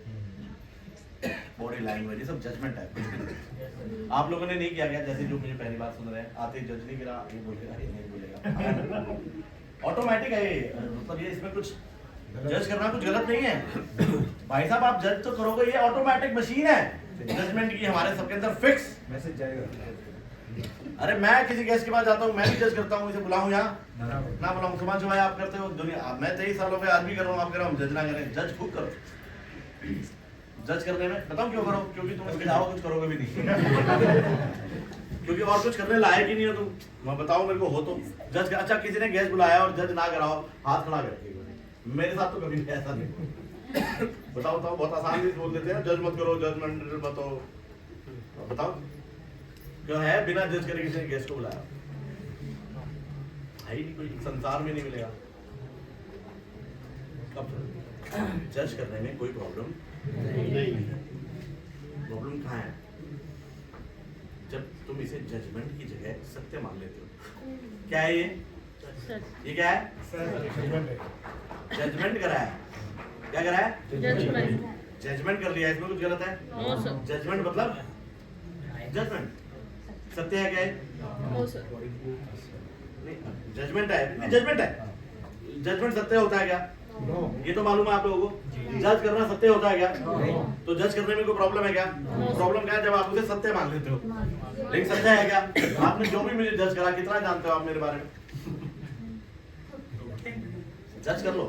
बॉडी लैंग्वेज, ये सब जजमेंट है। आप लोगों ने नहीं किया गया, जैसे जो मुझे पहली बार सुन रहे हैं, आते जज नहीं करा, ये बोलेगा ये नहीं बोलेगा, ऑटोमेटिक है ये, मतलब ये इसमें कुछ जज करना कुछ गलत नहीं है। भाई साहब आप जज तो करोगे, ये ऑटोमेटिक मशीन है जजमेंट की हमारे सबके अंदर फिक्स। मैसेज जाएगा। अरे मैं किसी गेस्ट के पास जाता हूँ, मैं भी जज करता हूँ, इसे बुलाऊं यहाँ ना बुलाऊं, समाज भाई आप करते हो दुनिया, मैं 23 साल हो गए आज भी कर रहा हूँ, आप कर रहा हूँ, जज ना करें, जज खूब करो। जज करने में बताऊं क्यों करो, क्योंकि तुम इसके अलावा कुछ करोगे भी नहीं क्योंकि और कुछ करने लायक ही नहीं हो तुम। मैं बताऊं मेरे को हो तो जज, अच्छा किसी ने गेस्ट बुलाया और जज ना कराओ, हाथ खड़ा करके, मेरे साथ तो कभी भी ऐसा नहीं। बताओ बताओ, बहुत आसान भी बोल देते हैं जज मत करो, जजमेंट मत हो, बताओ क्यों है बिना जज करे किसी ने गेस्ट को बुलाया, है ही नहीं, कोई संसार में नहीं मिलेगा। अब जज करने में कोई प्रॉब्लम नहीं, प्रॉब्लम कहाँ है, जब तुम इसे जजमेंट की जगह सत्य मान लेते हो। क्या है ये क्या है, जजमेंट करा है, क्या करा है, जजमेंट कर लिया, इसमें कुछ गलत है, जजमेंट मतलब जजमेंट, सत्य है क्या है, जजमेंट है, जजमेंट है, जजमेंट सत्य होता है क्या, ये तो मालूम है आप लोगों को, जज करना सत्य होता है क्या, तो जज करने में कोई प्रॉब्लम है क्या, प्रॉब्लम क्या है जब आप उसे सत्य मान लेते हो, लेकिन सत्य है क्या, आपने जो भी मुझे जज करा, कितना जानते हो आप मेरे बारे में, जज कर लो,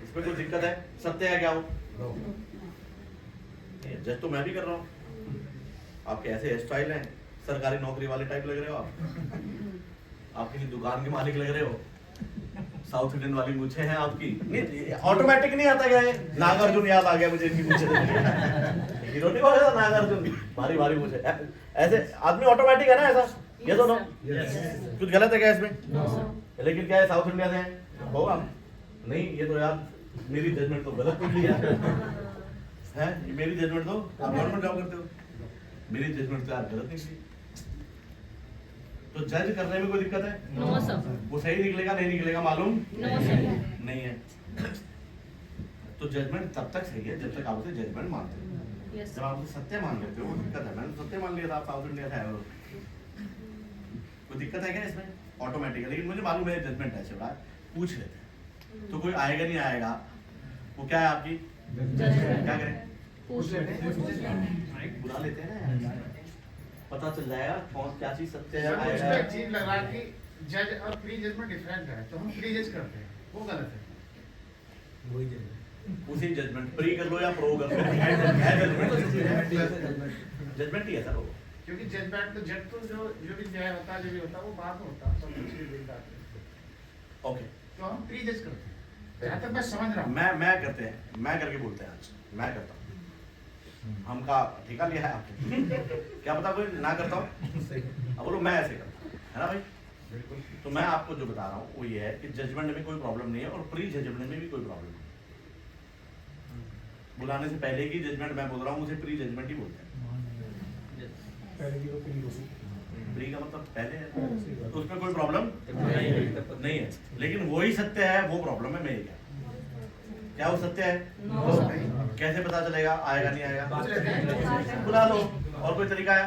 इसमें कोई दिक्कत है, सत्य है क्या वो, जज तो मैं भी कर रहा हूँ, आपके ऐसे हेयर स्टाइल हैं, सरकारी नौकरी वाले टाइप लग रहे हो आप किसी दुकान के मालिक लग रहे हो, साउथ इंडियन वाली मूछें हैं आपकी, ऑटोमेटिक नहीं आता क्या, नागार्जुन याद आ गया मुझे, इनकी मूछें हीरो नहीं होगा नागार्जुन, भारी भारी मूछें, ऐसे आदमी ऑटोमेटिक है ना ऐसा, ये तो नो कुछ गलत है क्या इसमें, लेकिन क्या है साउथ इंडिया से होगा नहीं, ये तो यार मेरी जजमेंट तो गलत निकली है, मेरी जजमेंट तो आप गवर्नमेंट जॉब करते हो, मेरी जजमेंट तो यार गलत निकली, तो जज करने में कोई दिक्कत है, वो सही निकलेगा नहीं निकलेगा मालूम नहीं है, तो जजमेंट तब तक सही है जब तक आप उसे जजमेंट मानते हो, जब आप उसे सत्य मान लेते हो वो दिक्कत है, मैंने सत्य मान लिया था, आप साउथ इंडिया से आए हो, कोई दिक्कत है क्या इसमें, ऑटोमेटिकली, लेकिन मुझे मालूम है जजमेंट ऐसे हो रहा है, पूछ लेते हैं, तो कोई आएगा नहीं आएगा, वो क्या है आपकी, क्या करें, बुला लेते हैं ना, पता चल जाएगा कौन क्या चीज सत्य है, मुझको एक चीज लग रहा है कि जज और प्री जजमेंट डिफरेंट है, तो हम प्री जज करते हैं, वो गलत है, वही जज उसी जजमेंट प्री कर लो या प्रो कर लो, जजमेंट ही है सर वो, क्योंकि जजमेंट तो जज तो जो भी न्याय होता है, जो भी होता है वो बाद में होता है, सब कुछ भी देखता है, ओके, तो हम प्री जज करते हैं, जहाँ तक मैं समझ रहा हूँ, मैं करते हैं, मैं करके बोलते हैं आज, मैं करता हूँ, हमका ठेका लिया है आपने क्या पता कोई ना करता हूँ, अब बोलो मैं ऐसे करता हूँ, है ना भाई, बिल्कुल, तो मैं आपको जो बता रहा हूँ वो ये है कि जजमेंट में कोई प्रॉब्लम नहीं है और प्री जजमेंट में भी कोई प्रॉब्लम नहीं, बुलाने से पहले की जजमेंट मैं बोल रहा हूँ, उसे प्री जजमेंट ही बोलते हैं, प्री का मतलब पहले है, तो उसमें कोई प्रॉब्लम नहीं है, लेकिन वही सत्य है वो प्रॉब्लम है, मेरी क्या वो सत्य है, कैसे पता चलेगा, आएगा नहीं आएगा, बुला लो, और कोई तरीका है,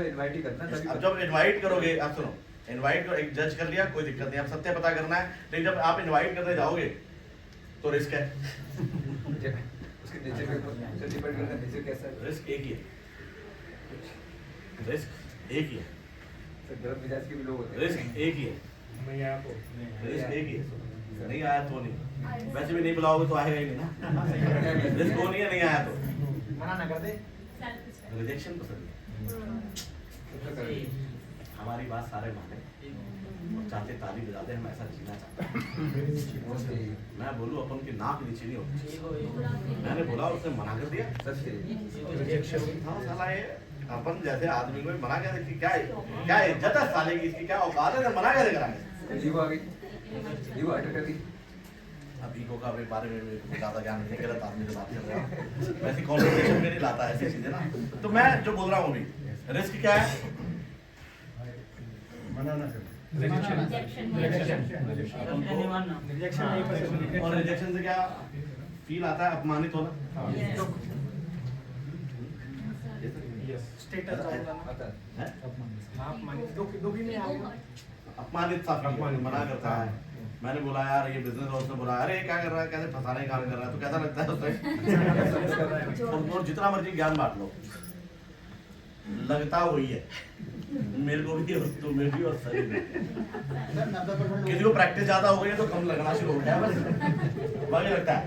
इनवाइट ही करना, अब जब इनवाइट करोगे, आप सुनो, इनवाइट को एक जज कर लिया कोई दिक्कत नहीं, अब सत्य पता करना है, लेकिन जब आप इनवाइट करने जाओगे तो रिस्क है, उसके नेचर के ऊपर डिपेंड करता है, नेचर कैसा है, रिस्क एक ही है, रिस्क एक ही है, सर गलत मिजाज के भी लोग होते हैं, रिस्क एक ही है, रिस्क एक ही है, नहीं आया तो नहीं, वैसे भी नहीं बुलाओगे तो आएगा ही नहीं ना, रिस्क वो नहीं है, नहीं आया तो मना ना कर दे, रिजेक्शन पसंद है, हमारी बात सारे माने, चाहते ताली बजाते हम ऐसा जीना चाहते हैं, मैं बोलूं अपन की नाक नीचे नहीं होती, मैंने बोला उसने मना कर दिया, साला ये अपन जैसे आदमी को मना कर कि क्या इज्जत है साले की, इसकी क्या औकात है, मना कैसे कराएंगे, ईगो आ गई, ईगो अटैक कर दी, अब ईगो का बारे में ज्यादा ज्ञान नहीं, गलत आदमी से बात कर रहा हूँ, वैसी कॉन्वर्सेशन में नहीं लाता ऐसी चीजें ना, तो मैं जो बोल रहा हूँ अभी, रिस्क क्या है, मना ना करें, और रिजेक्शन से क्या फील आता है अपमानित होना? स्टेटस है? दुखी नहीं आएगा। अपमानित सा फील मना करता है। मैंने बोला यार ये बिजनेस और उसने बोला अरे क्या कर रहा है, कैसे फंसाने का काम कर रहा है, तो कैसा लगता है उससे? और जितना मर्जी ज्ञान बांट लो, लगता वही है। मेरे को भी और तुम्हें भी और सभी में। किसी को प्रैक्टिस ज्यादा हो गई है तो कम लगना शुरू हो गया बस, वही लगता है।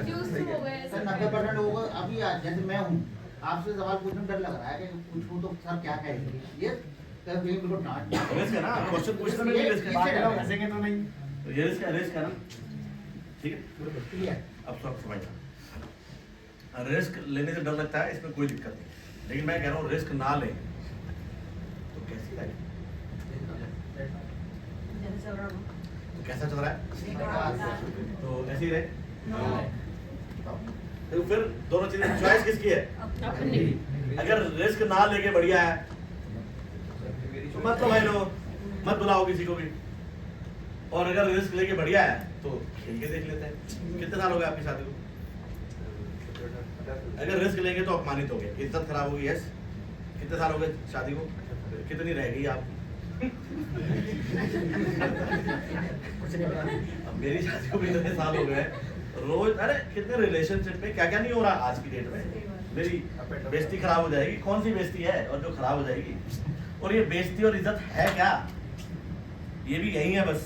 Used to हो गए सर 90% लोगों को अभी जैसे मैं हूँ, आपसे सवाल पूछने में डर लग रहा है कि पूछूं तो सर क्या कहेंगे, ये कहीं बिल्कुल डांट रिस्क है ना, क्वेश्चन पूछने में भी रिस्क है। हंसेंगे तो नहीं। तो ये रिस्क है ना, ठीक है। क्लियर। अब सब समझना, रिस्क लेने से डर लगता है, इसमें कोई दिक्कत नहीं, लेकिन मैं कह रहा हूँ रिस्क ना लें तो कैसी लाइफ, जैसे चल रहा हूँ। तो कैसा चल रहा है, तो ऐसे ही रहे। तो फिर दोनों चीजें चॉइस किसकी है? अगर रिस्क ना लेके बढ़िया है तो मत लो भाई लोग, मत बुलाओ किसी को भी। और अगर रिस्क लेके बढ़िया है तो खेल के देख लेते हैं। कितने साल हो गए आपकी शादी को? अगर रिस्क लेंगे तो अपमानित हो गए, इज्जत खराब होगी। यस, कितने साल हो गए शादी को? कितनी रह गई आप? अब मेरी शादी को भी इतने साल हो गए, रोज अरे कितने रिलेशनशिप में क्या क्या नहीं हो रहा आज की डेट में। मेरी बेइज्जती खराब हो जाएगी, कौन सी बेइज्जती है और जो खराब हो जाएगी? और ये बेइज्जती और इज्जत है क्या? ये भी यही है बस,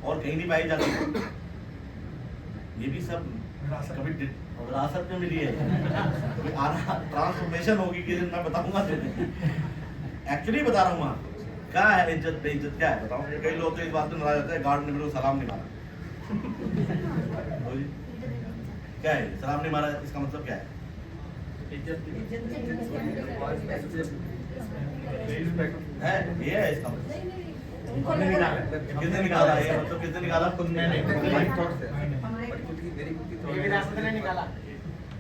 और कहीं नहीं पाई जाती। ये भी सब कभी विरासत में मिली है, ट्रांसफॉर्मेशन होगी किसी दिन, मैं बताऊंगा तुम्हें। एक्चुअली बता रहा हूँ वहाँ क्या है इज्जत बेइज्जत क्या है बताऊँ। कई लोग तो इस बात पे नाराज होते हैं, गार्ड ने मेरे को सलाम नहीं मारा। क्या है सलाम नहीं मारा, इसका मतलब क्या है? है ये है इसका मतलब। किसने निकाला ये मतलब, किसने निकाला? खुद मैंने निकाला।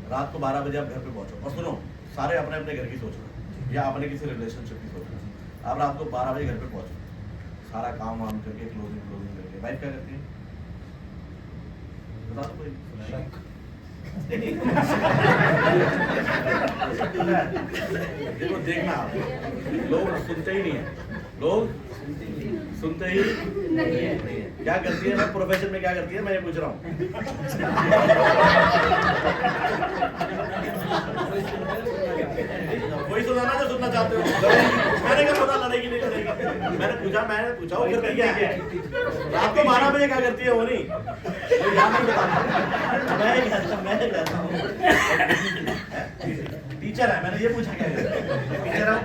रात को 12 बजे आप घर पे पहुंचो, और सुनो सारे अपने अपने घर की सोच रहे हो या अपने किसी रिलेशनशिप की सोच रहे हो। आप रात को 12 बजे घर पे पहुंचो, सारा काम वाम करके क्लोजिंग करके, वाइफ क्या करती है बता दो कोई? देखो देखना आप, लोग सुनते ही नहीं है, लोग सुनते ही नहीं है। क्या करती है मैं प्रोफेशन में क्या करती है मैं ये पूछ रहा हूँ। वही सुनाना जो सुनना चाहते हो। मैंने क्या पता लड़ेगी नहीं लड़ेगी, मैंने पूछा वो करती क्या है। रात को 12 बजे क्या करती है वो नहीं, वो याद नहीं बताना। मैं कहता हूँ टीचर है, मैंने ये पूछा क्या करती है टीचर है।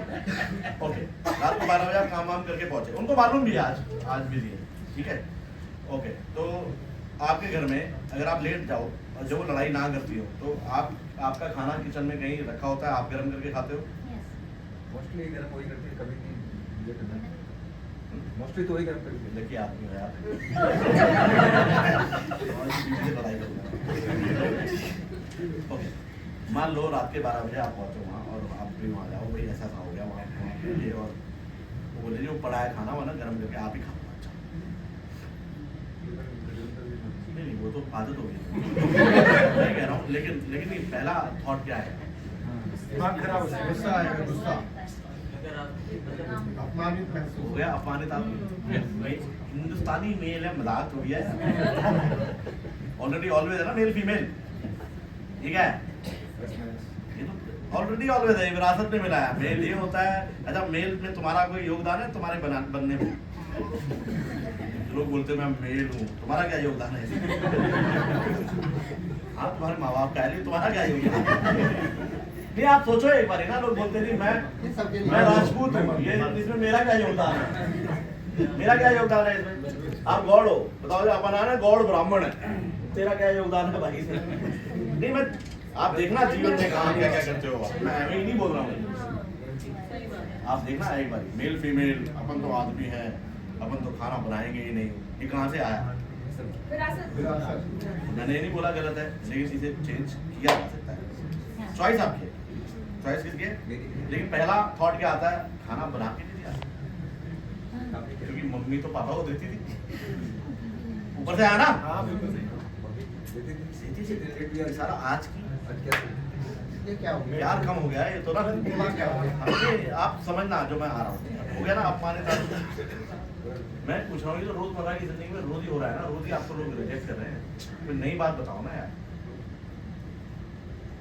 ओके, रात को 12 बजे आप काम वाम करके पहुंचे, उनको मालूम भी है आज बिजी है, ठीक है। ओके, तो आपके घर में अगर आप लेट जाओ और जब वो लड़ाई ना करती हो तो आपका खाना किचन में कहीं रखा होता है, आप गर्म करके खाते हो? मोस्टली गर्म वही करते हैं, कभी नहीं ये करना। मोस्टली तो वही गर्म करते हैं। देखिए आदमी हो यार। लड़ाई करूंगा। ओके, मान लो रात के 12 बजे आप पहुंचो वहाँ और आप भी वहाँ जाओ, भाई ऐसा हो गया वहाँ ये, और वो बोले जो पड़ा है खाना वाना गर्म करके आप ही खाओ। अच्छा नहीं वो तो आदत हो गई। मैं कह रहा हूँ लेकिन ये पहला थॉट क्या है? दिमाग खराब हो जाएगा, गुस्सा आएगा, गुस्सा अपमानित हो महसूस गया, अपमानित आप भाई हिंदुस्तानी मेल है, मजाक हो गया ऑलरेडी ऑलवेज है ना मेल फीमेल, ठीक है। ये तो ऑलरेडी ऑलवेज है, विरासत में मिला है। मेल ये होता है, अच्छा मेल में तुम्हारा कोई योगदान है तुम्हारे बनने में? लोग बोलते मैं मेल हूँ, तुम्हारा क्या योगदान है? हाँ तुम्हारे माँ बाप का है, तुम्हारा क्या योगदान है? नहीं आप सोचो एक बार ना, लोग बोलते नहीं मैं राजपूत हूँ, ये इसमें मेरा क्या योगदान है? मेरा क्या योगदान है इसमें? आप गौड़ हो, बताओ अपना है ना गौड़ ब्राह्मण है, तेरा क्या योगदान है भाई? नहीं मैं आप देखना जीवन में कहाँ क्या क्या करते हो आप, मैं ही नहीं बोल रहा हूँ। आप देखना एक बार, मेल फीमेल अपन तो आदमी है, अपन तो खाना बनाएंगे ही नहीं, ये कहाँ से आया? मैंने ये नहीं बोला गलत है, लेकिन इसे चेंज किया जा सकता है। चॉइस आपकी है, चॉइस किसकी है? लेकिन पहला थॉट क्या आता है? खाना बना के नहीं दिया, क्योंकि मम्मी तो पापा को देती थी, ऊपर से आया ना। सीधी सी सारा आज की ये क्या हो गया? प्यार कम हो गया है ये तो ना। ये आप समझना जो मैं आ रहा हूँ हो गया ना अपमानित। मैं पूछ रहा हूँ ये तो रोजमर्रा की जिंदगी में रोज ही हो रहा है ना, रोज ही आपको लोग रिजेक्ट कर रहे हैं। कोई नई बात बताओ ना यार,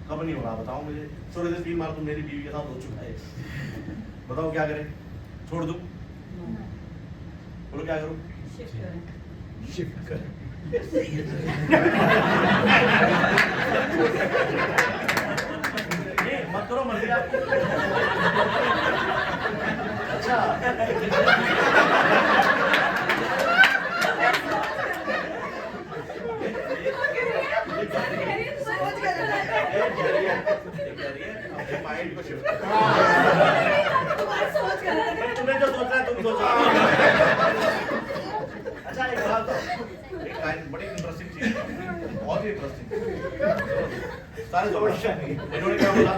कब नहीं हो रहा बताओ मुझे। थोड़े से 3 बार तो मेरी बीवी के साथ हो चुका है, बताओ क्या करें? छोड़ दूं? बोलो क्या करूं? शिफ्ट कर। ये मत करो मर्जी आपकी। अच्छा अपने माइंड को शिफ्ट कर। तुम्हारी सोच गलत है। तुम्हें जो सोचना है तुम सोचो। अच्छा एक बात बताओ, एक लाइन बड़ी इंटरेस्टिंग चीज है, बहुत ही इंटरेस्टिंग। सारे इन्होंने क्या बोला?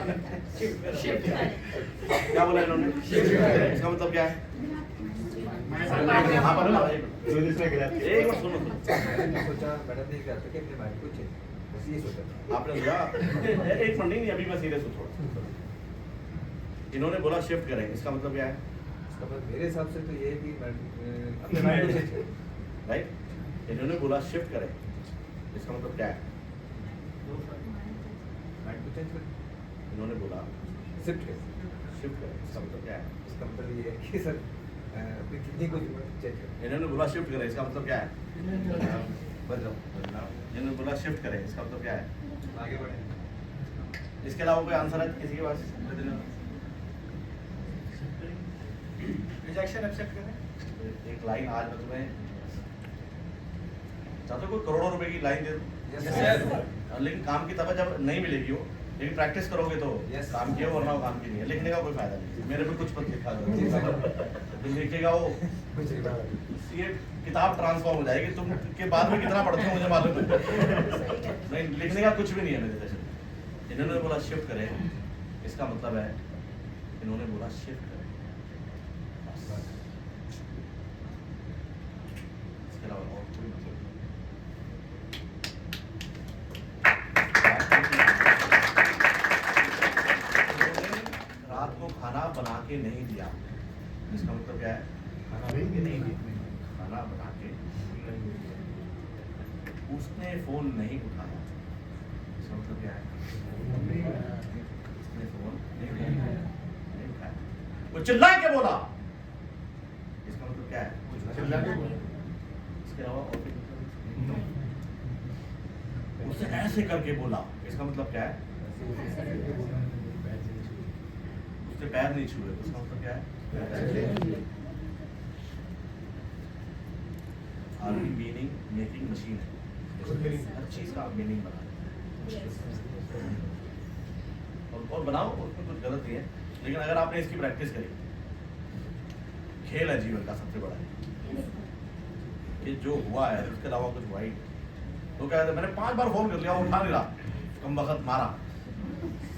क्या बोला इन्होंने? इसका मतलब क्या है? हाँ बोलो ना भाई। एक बार सुनो। मैंने सोचा मैडम ने क्या कि अपने माइंड को चेंज, बस ये सोचा आपने सोचा एक मिनट नहीं, अभी मैं सीरियस हूँ थोड़ा। इन्होंने बोला शिफ्ट करें, इसका मतलब क्या है? इसका मतलब मेरे हिसाब से तो ये है कि अपने माइंड को चेंज करें, राइट। इन्होंने बोला शिफ्ट करें, इसका मतलब क्या है? माइंड को चेंज करें। इन्होंने बोला शिफ्ट करें, इसका मतलब क्या है? इसका मतलब ये है कि सर अपनी किडनी को चेंज करें। इन्होंने बोला शिफ्ट करें, इसका मतलब क्या है? बदलाव इन्होंने बोला शिफ्ट करें, इसका मतलब क्या है? आगे बढ़े। इसके अलावा कोई आंसर है किसी के पास? रिजेक्शन एक्सेप्ट करें। एक लाइन आज मैं तुम्हें चाहते हो कोई करोड़ों रुपए की लाइन दे दूं? Yes, sir. लेकिन काम की तब जब नहीं मिलेगी वो, लेकिन प्रैक्टिस करोगे तो Yes. काम किया वरना वो काम की नहीं है। लिखने का कोई फायदा नहीं। मेरे पे कुछ पद लिखा करो, लिखेगा वो कुछ नहीं बात। ये किताब ट्रांसफॉर्म हो जाएगी। तुम के बाद में कितना पढ़ते हो मुझे मालूम है। नहीं लिखने का कुछ भी नहीं है मेरे सेशन में। इन्होंने बोला शिफ्ट करें, इसका मतलब है इन्होंने बोला शिफ्ट करें, इसके अलावा और कोई मतलब नहीं। रात को खाना बना के नहीं दिया, इसका मतलब क्या है? खाना बना के उसने फोन नहीं उठाया, इसका मतलब क्या है? उसने फोन नहीं उठाया। वो चिल्ला के बोला, इसका मतलब क्या है? इसके अलावा और कोई मतलब? उसने ऐसे करके बोला, इसका मतलब क्या है? उसने पैर नहीं छुए, इसका मतलब क्या है? आर्मी मीनिंग मेकिंग मशीन है, हर चीज का मीनिंग बना और बनाओ, उसमें कुछ गलत नहीं है। लेकिन अगर आपने इसकी प्रैक्टिस करी, खेल है जीवन का सबसे बड़ा, कि जो हुआ है उसके अलावा कुछ हुआ ही नहीं। तो क्या कहते, मैंने 5 बार फोन कर लिया, वो उठा नहीं रहा, कम वक्त मारा।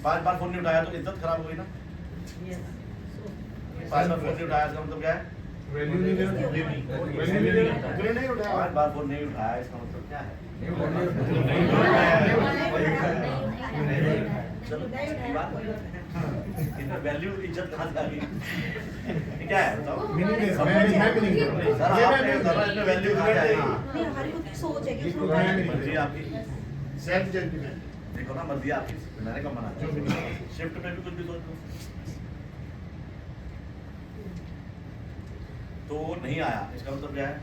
5 बार फोन नहीं उठाया तो इज्जत खराब हो गई ना। 5 बार फोन नहीं उठाया इसका मतलब क्या है? वैल्यू नहीं दे नहीं उठाया। 5 बार फोन नहीं उठाया इसका मतलब क्या है? चलो बात वैल्यू इज्जत कहाँ से आ गई? क्या है बताओ? सर आपने बताया इसमें वैल्यू कहाँ से आ गई? नहीं, हमारी खुद की सोच है कि उसमें मर्जी आपकी, देखो ना मर्जी आपकी, मैंने कब मना किया? शिफ्ट में भी कुछ भी सोच लो। तो वो नहीं आया, इसका मतलब क्या है?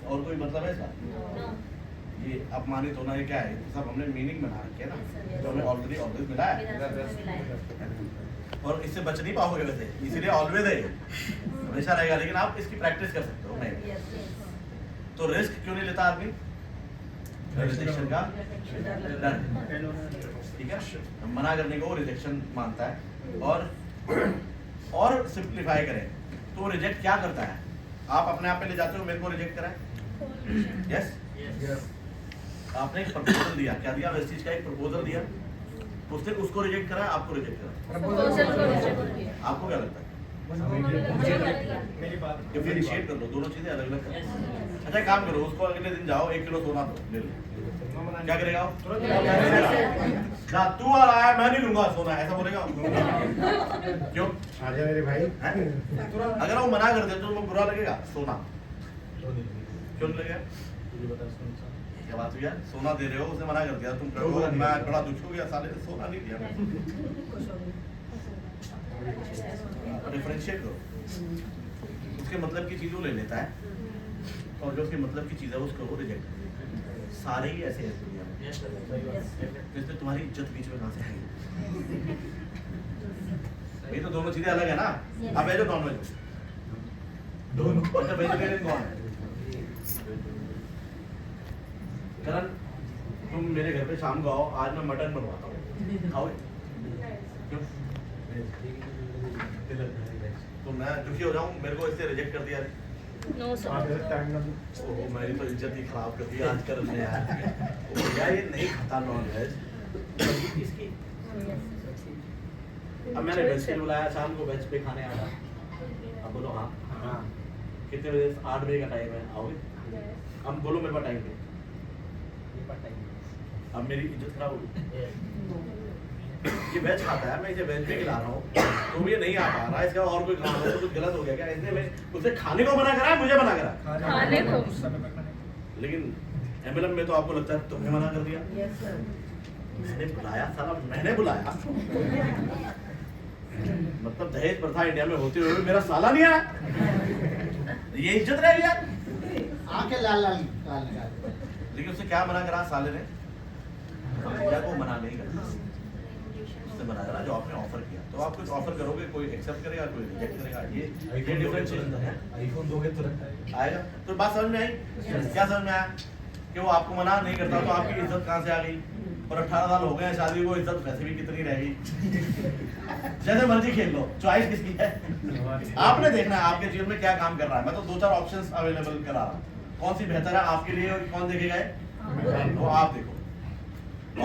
और कोई मतलब है इसका? ये अपमानित होना, ये क्या है? ये सब हमने मीनिंग बना रखे है ना, जो हमें ऑलरेडी ऑलवेज मिला है। और इससे बच नहीं पाओगे वैसे, इसीलिए ऑलवेज है, हमेशा रहेगा। लेकिन आप इसकी प्रैक्टिस कर सकते हो। नहीं तो रिस्क क्यों नहीं लेता आदमी? रिजेक्शन का डर, ठीक है। मना करने को रिजेक्शन मानता है। और सिंप्लीफाई करें तो रिजेक्ट क्या करता है? आप अपने आप पे ले जाते हो, मेरे को रिजेक्ट करा है। यस, आपने एक प्रपोजल दिया, क्या दिया? वेस्टीज का एक प्रपोजल दिया, उसने उसको रिजेक्ट करा, आपको रिजेक्ट करा। आपको क्या लगता है? मेरी बात डिफरेंशिएट कर लो, दोनों चीजें अलग अलग कर लो। अच्छा एक काम करो, उसको अगले दिन जाओ 1 किलो सोना दो ले लो, क्या करेगा वो? ना तू और आया मैं नहीं लूंगा सोना, ऐसा बोलेगा? क्यों? आजा मेरे भाई। हैं? अगर वो मना कर दे तो वो बुरा लगेगा सोना? क्यों नहीं लगेगा? क्या बात हुई यार, सोना दे रहे हो, उसे मना कर दिया, तुम कहो मैं बड़ा दुख हो गया, साले ने सोना नहीं दिया। डिफरेंशिएट करो, उसके मतलब की चीज वो ले लेता है और जो उसके मतलब की चीज है उसको वो रिजेक्ट करता है। सारे ही ऐसे हैं दुनिया में, तो इसमें तुम्हारी इज्जत बीच में कहाँ से आएगी? ये तो दोनों चीजें अलग है ना। अब वेज और नॉन वेज दोनों, अच्छा वेजिटेरियन कौन है? करण तुम मेरे घर पे शाम को आओ, आज मैं मटन बनवाता हूँ, खाओगे? क्यों? तो मैं दुखी हो जाऊँ, मेरे को इससे रिजेक्ट कर दिया। नो ओह मेरी तो इज्जत ही खराब कर दी आज करण ने यार। भैया ये नहीं खाता नॉन वेज, इसकी अब मैंने वेज के लिए बुलाया, शाम को वेज पे खाने आया। अब बोलो हाँ, कितने बजे? 8 बजे का टाइम है, आओगे? अब बोलो मेरे पास टाइम है, अब मेरी इज्जत खराब होगी। ये वेज खाता है, मैं इसे वेज भी खिला रहा हूँ, तो ये नहीं आ पा रहा है, इसका और कोई काम है तो कुछ गलत हो गया क्या? इसने मैं उसे खाने को मना करा है, मुझे मना करा? खाने को। लेकिन एम्बलम में तो आपको लगता है तुमने मना कर दिया। Yes sir. मैंने बुलाया, साला मैंने बुलाया। मतलब दहेज प्रथा इंडिया में होते हुए मेरा साला नहीं आया, ये इज्जत रहेगी यार। आंखें लाल लाल निकाल। लेकिन उससे क्या मना करा साले ने? भैया को मना नहीं करना, उससे मना करा जो आपने ऑफर किया। तो आप कुछ ऑफर करोगे, कोई एक्सेप्ट करेगा, कोई रिजेक्ट करेगा। ये डिफरेंशिएशन है। आईफोन दोगे तो आएगा तो बात समझ में आई? क्या समझ में आया कि वो आपको मना नहीं करता तो आपकी इज्जत कहाँ से आ गई? और 18 साल हो गए हैं शादी को, इज्जत वैसे भी कितनी रहेगी? जैसे मर्जी खेल लो, चॉइस किसकी है? आपने देखना है आपके जीवन में क्या काम कर रहा है। मैं तो 2-4 ऑप्शंस अवेलेबल करा रहा हूँ, कौन सी बेहतर है आपके लिए और कौन देखेगा वो आप देखो।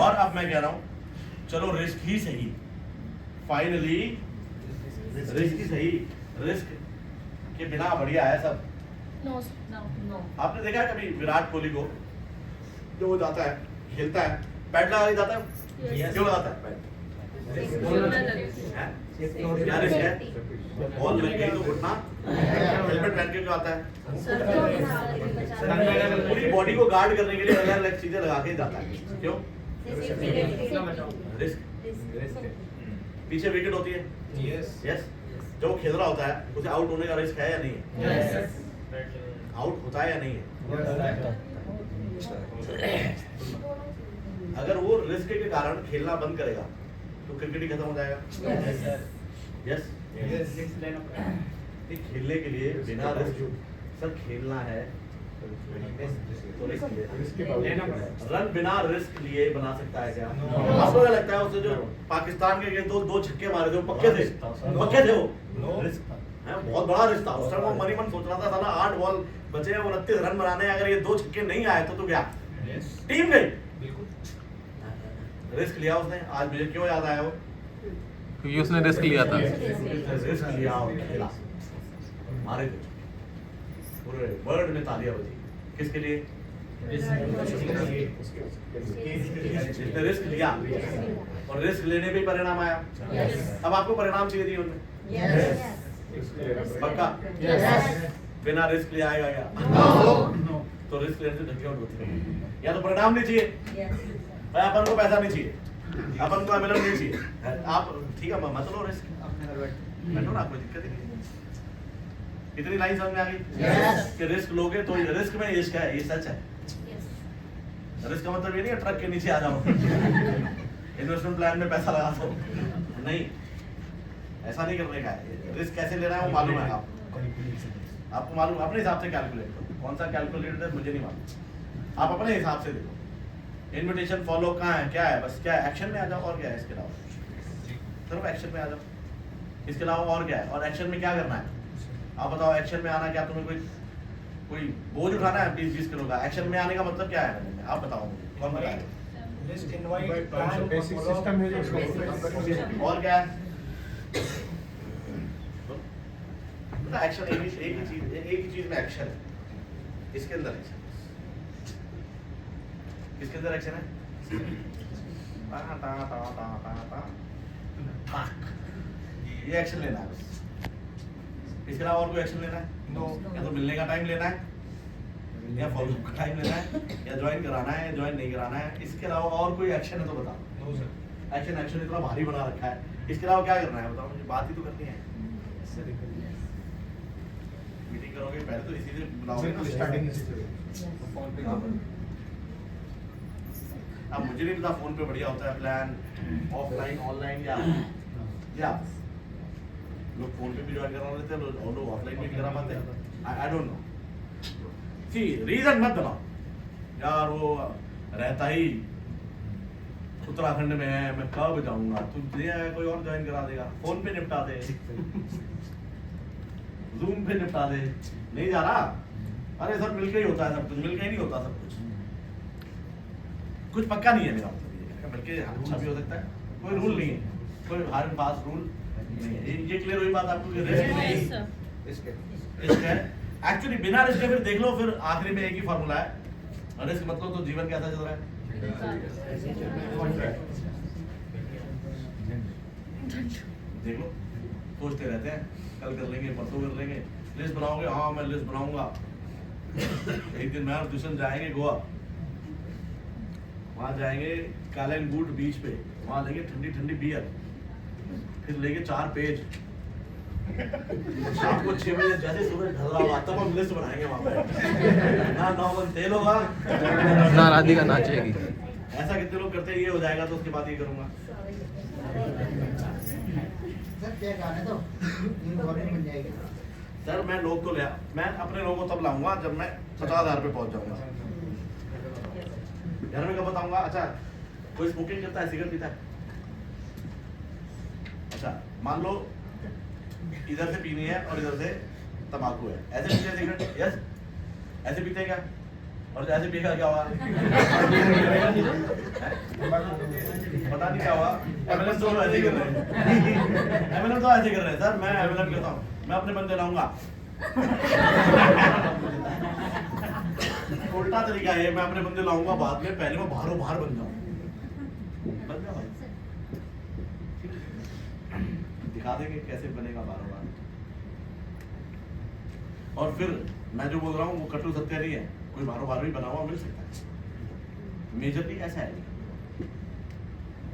और अब मैं कह रहा हूँ चलो रिस्क ही सही, फाइनली रिस्क ही सही, रिस्क के बिना बढ़िया है सब। नो। आपने देखा है कभी विराट कोहली को, जो वो जाता है खेलता है पैड लगा के जाता है, क्यों लगाता है पैड? हैं? क्या रिस्क है? बॉल लग गई तो घुटना, हेलमेट पहन के क्यों आता है? पूरी बॉडी को गार्ड करने के लिए अलग अलग चीजें लगा के जाता है, क्यों? रिस्क। पीछे विकेट होती है, यस। जब वो खेल रहा होता है उसे आउट होने का रिस्क है या नहीं है? आउट होता है या नहीं है? अगर वो रिस्क के कारण खेलना बंद करेगा तो क्रिकेट ही खत्म हो जाएगा। यस। खेलने के लिए बिना रिस्क, सर खेलना है तो रिस्क लेना पड़ेगा। रन बिना रिस्क लिए बना सकता है क्या? आपको क्या लगता है उसे जो पाकिस्तान के दो छक्के मारे थे वो पक्के थे वो रिस्क है, बहुत बड़ा रिस्क था। उस टाइम वो मनी मन सोच रहा था साला 8 बॉल बचे हैं, 29 रन बनाने, अगर ये 2 छक्के नहीं आए तो क्या टीम गई? रिस्क लिया उसने। आज मुझे क्यों याद आया वो? क्योंकि उसने रिस्क लिया था। रिस्क लिया और खेला, मारे थे पूरे वर्ल्ड में तालियां बजी। किसके लिए? जिसने रिस्क लिया और रिस्क लेने पे परिणाम आया। अब आपको परिणाम चाहिए थी उनमें पक्का? बिना रिस्क लिए आएगा क्या? तो रिस्क लेने से धक्के होती है। या तो परिणाम नहीं चाहिए, अपन को पैसा नहीं चाहिए, अपन को एमएलएम नहीं चाहिए, आप ठीक है मत लो रिस्क, बैठो ना, कोई दिक्कत ही नहीं। इतनी लाइन समझ में आ गई कि रिस्क लोगे तो रिस्क में इश्क है, ये सच है। रिस्क का मतलब ये नहीं है ट्रक के नीचे आ जाओ, इन्वेस्टमेंट प्लान में पैसा लगा दो, नहीं, ऐसा नहीं करने का है। रिस्क कैसे लेना है वो मालूम है आपको मालूम, अपने हिसाब से कैलकुलेट करो। कौन सा कैलकुलेटर है मुझे नहीं मालूम, आप अपने हिसाब से देखो। इन्विटेशन फॉलो कहाँ है, क्या है, बस क्या है, एक्शन में आ जाओ। और क्या है इसके अलावा? सिर्फ एक्शन में आ जाओ, इसके अलावा और क्या है? और एक्शन में क्या करना है आप बताओ? एक्शन में आना क्या, तुम्हें कोई बोझ उठाना है 20-20 किलो का? एक्शन में आने का मतलब क्या है आप बताओ मुझे, कौन बताएगा? बेसिक सिस्टम है जो और क्या है? पता एक्शन एक ही चीज में एक्शन है, इसके अंदर एक्शन, किसके अंदर एक्शन है? ये एक्शन लेना है बस, इसके अलावा और कोई एक्शन लेना है? या तो मिलने का टाइम लेना है, या फॉलो का टाइम लेना है, या ज्वाइन कराना है, या ज्वाइन नहीं कराना है। इसके अलावा और कोई एक्शन है तो बताओ। एक्शन इतना भारी बना रखा है, इसके अलावा क्या करना है बताओ मुझे, बात ही तो करनी है। मीटिंग करोगे पहले तो इसी से बुलाओगे ना, स्टार्टिंग फोन पे अब मुझे नहीं पता फोन पे बढ़िया होता है प्लान, ऑफलाइन ऑनलाइन या लोग फोन पे भी ज्वाइन करा लेते हैं, लोग ऑफलाइन भी करा पाते हैं। I don't know, C reason मत बनाओ यार, वो रहता ही उत्तराखंड में है, मैं कब जाऊंगा, तुम कोई और ज्वाइन करा देगा, फोन पे निपटा दे, जूम पे निपटा दे, नहीं जा रहा, अरे सर मिलके ही होता है सब कुछ, मिलके ही नहीं होता सब कुछ पक्का नहीं है मेरा मतलब ये, बल्कि अच्छा भी हो सकता है, कोई रूल नहीं है, कोई हार्ड एंड फास्ट रूल नहीं है। ये क्लियर हुई बात आपको? रिस्क है एक्चुअली, बिना रिस्क के फिर देख लो, फिर आखिरी में एक ही फॉर्मूला है, रिस्क मतलब तो जीवन कैसा चल रहा है, देख लो, सोचते रहते हैं कल कर लेंगे, परसों कर लेंगे, लिस्ट बनाओगे, हाँ मैं लिस्ट बनाऊंगा। एक दिन मैं और ट्यूशन जाएंगे गोवा, वहां जाएंगे कालनगुट बीच पे, वहां लेंगे ठंडी ठंडी बियर, फिर लेंगे 4 पेज, शाम को 6 बजे जैसे सूरज ढल रहा होगा तब हम लिस्ट बनाएंगे वहां पे, ना 9 बजे तेल होगा ना राधिका नाचेगी। ऐसा कितने लोग करते हैं, ये हो जाएगा तो उसके बाद ये करूंगा। सर क्या गाने तो बन जाएगी। सर मैं लोग तो ले, मैं अपने लोगों को तब लाऊंगा जब मैं 50,000 पे पहुंच जाऊंगा। घर में कब बताऊंगा? अच्छा कोई स्मोकिंग करता है, सिगरेट पीता है, अच्छा मान लो इधर से पीनी है और इधर से तंबाकू है, ऐसे पीते हैं सिगरेट? यस, ऐसे पीते हैं क्या? और ऐसे पिएगा क्या हुआ? पता नहीं क्या हुआ, एमएलएम तो ऐसे ही कर रहे हैं, एमएलएम तो ऐसे कर रहे हैं सर, मैं एमएलएम कहता हूँ, मैं अपने बंदे लाऊंगा। उल्टा तरीका है, मैं अपने बंदे लाऊंगा बाद में, पहले मैं बाहरों बाहर बन जाऊं, बन जा भाई, दिखा देंगे कैसे बनेगा बाहरों बाहर। और फिर मैं जो बोल रहा हूँ वो कटु सत्य नहीं है, कोई बाहरों बाहर भी बना हुआ मिल सकता है, मेजरली ऐसा है।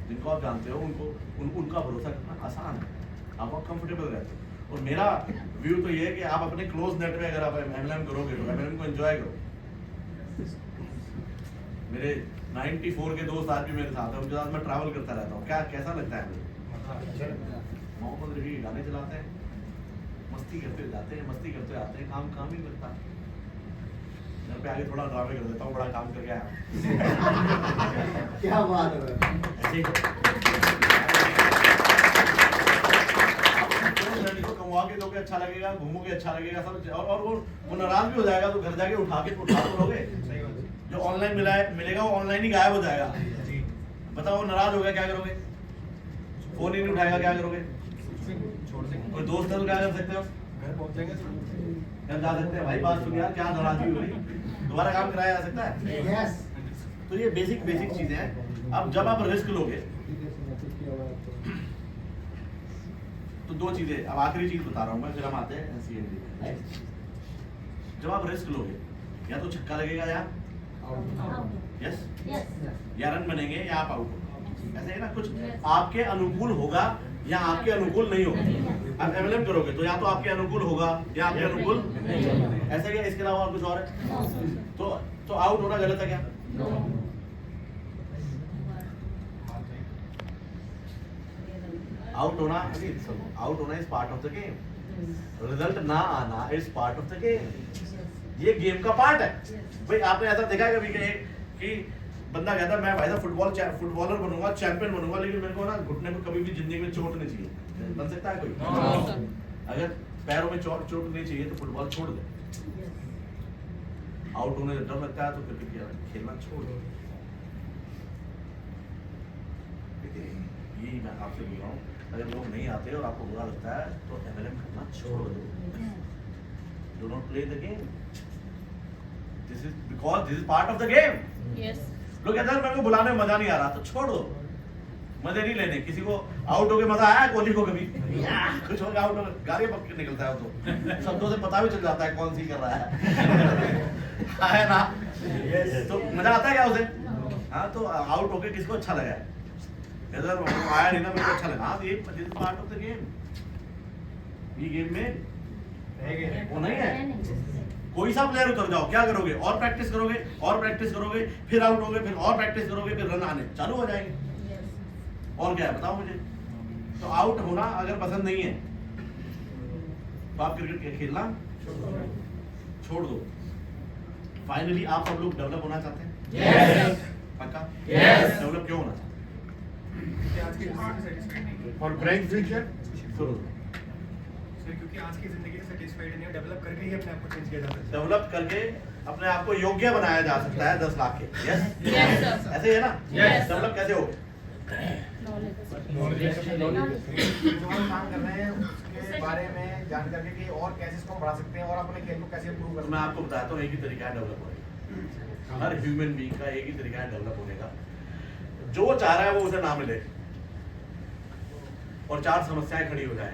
जिनको आप जानते हो उनका भरोसा करना आसान है, आप कंफर्टेबल रहते हो। और मेरा व्यू तो ये है कि आप अपने क्लोज नेट में अगर आप एमएलएम करोगे तो एमएलएम को एंजॉय करो। मेरे 94 के दोस्त आज भी मेरे साथ हैं, उनके साथ मैं ट्रैवल करता रहता हूँ, क्या कैसा लगता है मुझे? मोहम्मद रफी के गाने चलाते हैं, मस्ती करते जाते हैं, मस्ती करते आते हैं, काम ही करता है। घर पे आगे थोड़ा ड्रामे कर देता हूँ, बड़ा काम करके आया। क्या बात है। कमवा के दोगे अच्छा लगेगा, घूमोगे अच्छा लगेगा सब, और वो नाराज भी हो जाएगा तो घर जाके उठा तो लोगे। जो ऑनलाइन मिलेगा वो ऑनलाइन ही गायब हो जाएगा। बताओ वो नाराज हो गया क्या करोगे? फोन ही नहीं उठाएगा क्या करोगे? कोई दोस्त है तो क्या कर सकते हो? घर पहुंच जाएंगे, घर जा सकते हैं, भाई बात सुन यार क्या नाराजगी हो रही, दोबारा काम कराया जा सकता है। यस, तो ये बेसिक चीजें हैं। अब जब आप रिस्क लोगे तो 2 चीजें, अब आखिरी चीज बता रहा हूँ मैं, फिर हम आते हैं सीएनडी में। जब आप रिस्क लोगे या तो छक्का लगेगा या यस, या रन बनेंगे या आप आउट, ऐसे है ना। कुछ आपके अनुकूल होगा या आपके अनुकूल नहीं होगा। आप एमएलएम करोगे तो या तो आपके अनुकूल होगा या आपके अनुकूल नहीं होगा, ऐसा क्या? इसके अलावा और कुछ और है? तो आउट होना गलत है क्या? आउट होना is part of the game, result ना आना is part of the game. ये गेम का पार्ट है भाई। आपने ऐसा देखा है कभी कि बंदा कहता है मैं भाई साहब फुटबॉलर बनूंगा, चैंपियन बनूंगा, लेकिन मेरे को ना घुटने में कभी भी जिंदगी में चोट नहीं चाहिए। बन सकता है कोई? अगर पैरों में चोट नहीं चाहिए तो फुटबॉल छोड़ दे। आउट होने से डर लगता है तो क्रिकेट खेलना छोड़ दो। यही मैं आपसे बोल रहा हूँ, अगर लोग नहीं आते और आपको बुरा लगता है तो एमएलएम करना छोड़ दो। Do not play the game, this is because this is part of the game. लोग कहते हैं मेरे को बुलाने में मजा नहीं आ रहा, तो छोड़ दो, मजे नहीं लेने। किसी को आउट होके मजा आया कोहली को कभी? कुछ हो गया आउट होकर गाड़ी पक निकलता है वो, तो शब्दों से पता भी चल जाता है कौन सी कर रहा है ना? तो मजा आता है क्या उसे? हाँ, तो आउट होके किसको अच्छा लगा? अगर आया नहीं ना, मेरे को अच्छा लगा। हाँ, ये पार्ट ऑफ द गेम। ये गेम में वो नहीं है। कोई सा प्लेयर उतर जाओ, क्या करोगे? और प्रैक्टिस करोगे, और प्रैक्टिस करोगे, फिर आउट होगे, फिर और प्रैक्टिस करोगे, फिर रन आने चालू हो जाएंगे। और क्या है बताओ मुझे? तो आउट होना अगर पसंद नहीं है तो आप क्रिकेट खेलना छोड़ दो। फाइनली आप सब लोग डेवलप होना चाहते हैं? Yes. पक्का? Yes. डेवलप क्यों होना चाहते क्योंकि आज की जिंदगी से satisfied नहीं है। और ब्राइट फ्यूचर हैं? शुरू सर, क्योंकि आज की जिंदगी से satisfied नहीं है, डेवलप करके ही अपने आप को चेंज किया जा सकता है। डेवलप करके अपने आप को योग्य बनाया जा सकता है 10 लाख के। यस, ऐसे ही है ना? डेवलप कैसे हो? जो हम काम कर रहे हैं उसके बारे में जान करके कि और कैसे इसको बढ़ा सकते हैं और अपने खेल को कैसे इम्प्रूव कर तो सकते मैं हैं। आपको बताता हूँ, एक ही तरीका है डेवलप होने का। हर ह्यूमन बीइंग का एक ही तरीका है डेवलप होने का। जो चाह रहा है वो उसे ना मिले और 4 समस्याएं खड़ी हो जाए